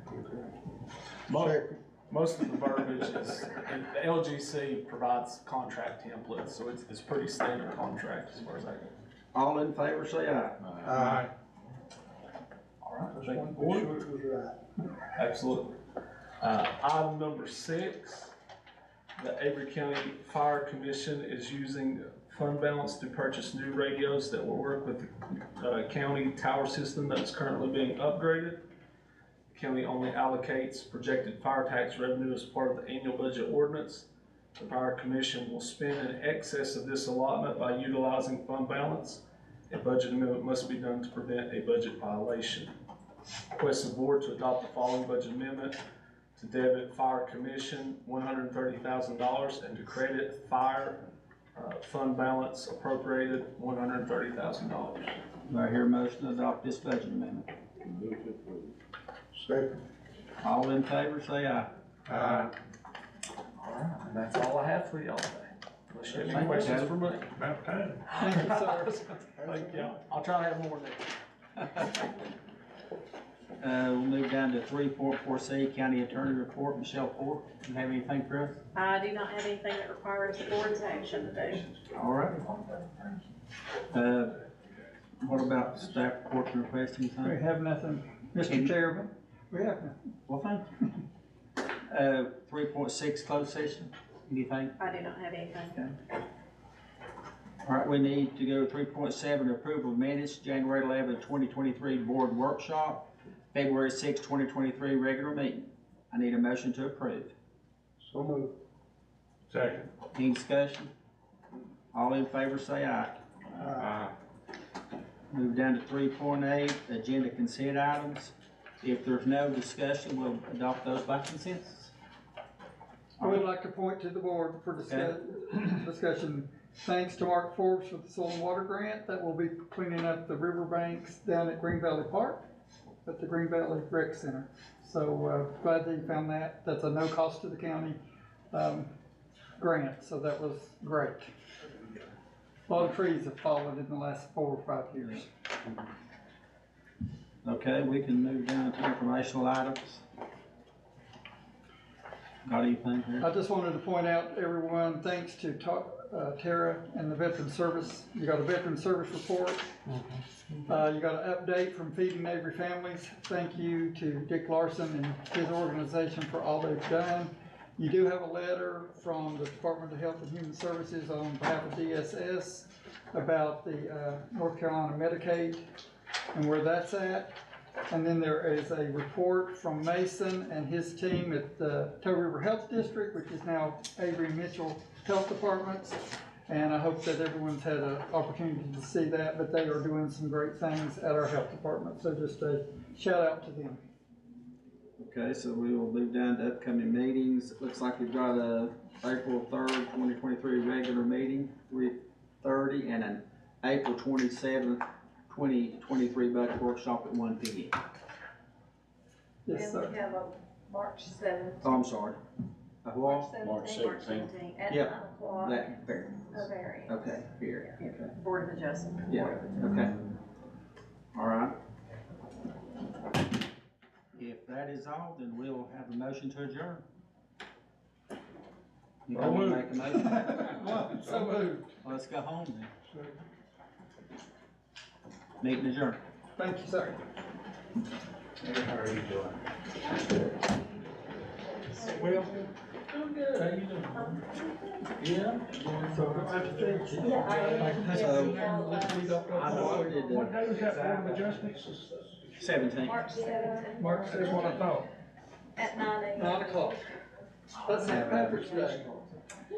Most of the verbiage is, the LGC provides contract templates, so it's pretty standard contract as far as I go. All in favor say aye. Aye. All right, Just thank you, wanted to be Board. sure it was right. Absolutely. Item number 6, the Avery County Fire Commission is using fund balance to purchase new radios that will work with the county tower system that's currently being upgraded. The county only allocates projected fire tax revenue as part of the annual budget ordinance. The Fire Commission will spend in excess of this allotment by utilizing fund balance. A budget amendment must be done to prevent a budget violation. Request the Board to adopt the following budget amendment to debit Fire Commission $130,000 and to credit fire fund balance appropriated $130,000. Do I hear a motion to adopt this budget amendment? Move to approve. Second. All in favor say aye. All right, and that's all I have for y'all today. Any questions for me? About time. Thank you, sir. Thank you. I'll try to have more next. We'll move down to 3.4C, County Attorney Report. Michelle Ford, you have anything for us? I do not have anything that requires the board's action today. All right. What about staff reports and requests, anything? We have nothing, Mr. Chairman, we have nothing. Well, thank you. 3.6, closed session, anything? I do not have anything. All right, we need to go to 3.7, approval of minutes, January 11, 2023 board workshop, February 6, 2023 regular meeting. I need a motion to approve. So moved. Second. Any discussion? All in favor say aye. Aye. Move down to 3.8, agenda consent items. If there's no discussion, we'll adopt those by consensus. I would like to point to the board for discussion. Thanks to Mark Forbes for the soil and water grant that will be cleaning up the riverbanks down at Green Valley Park at the Green Valley Rec Center. So glad that you found that. That's a no cost to the county grant, so that was great. A lot of trees have fallen in the last 4 or 5 years. Okay, we can move down to informational items. Got anything here? I just wanted to point out, everyone, thanks to Tara and the Veteran Service. You got a Veteran Service report. You got an update from Feeding Avery Families. Thank you to Dick Larson and his organization for all they've done. You do have a letter from the Department of Health and Human Services on behalf of DSS about the North Carolina Medicaid and where that's at. And then there is a report from Mason and his team at the Toe River Health District, which is now Avery and Mitchell Health Departments. And I hope that everyone's had an opportunity to see that, but they are doing some great things at our health department. So just a shout out to them. Okay, so we will move down to upcoming meetings. It looks like we've got a April 3rd, 2023 regular meeting, 3:30, and an April 27th, 2023 budget workshop at 1 p.m. Yes, sir. And we have a March 7th. Oh, I'm sorry. What? March 17th at 9 Yep, o'clock. that, fair. Avery. Okay, here, okay. Board of Adjustment. Yeah, okay. All right. If that is all, then we'll have a motion to adjourn. You So want to moved. make a motion? So moved. Well, let's go home then. Meeting adjourned. Thank you, sir. How are you doing? Well, doing good. How you doing? Yeah. So I have to thank you. What day was that Board of Adjustments? 17. March 17th. Mark, that's what I thought. At 9 a.m. 9 o'clock. That's St. Patrick's Day.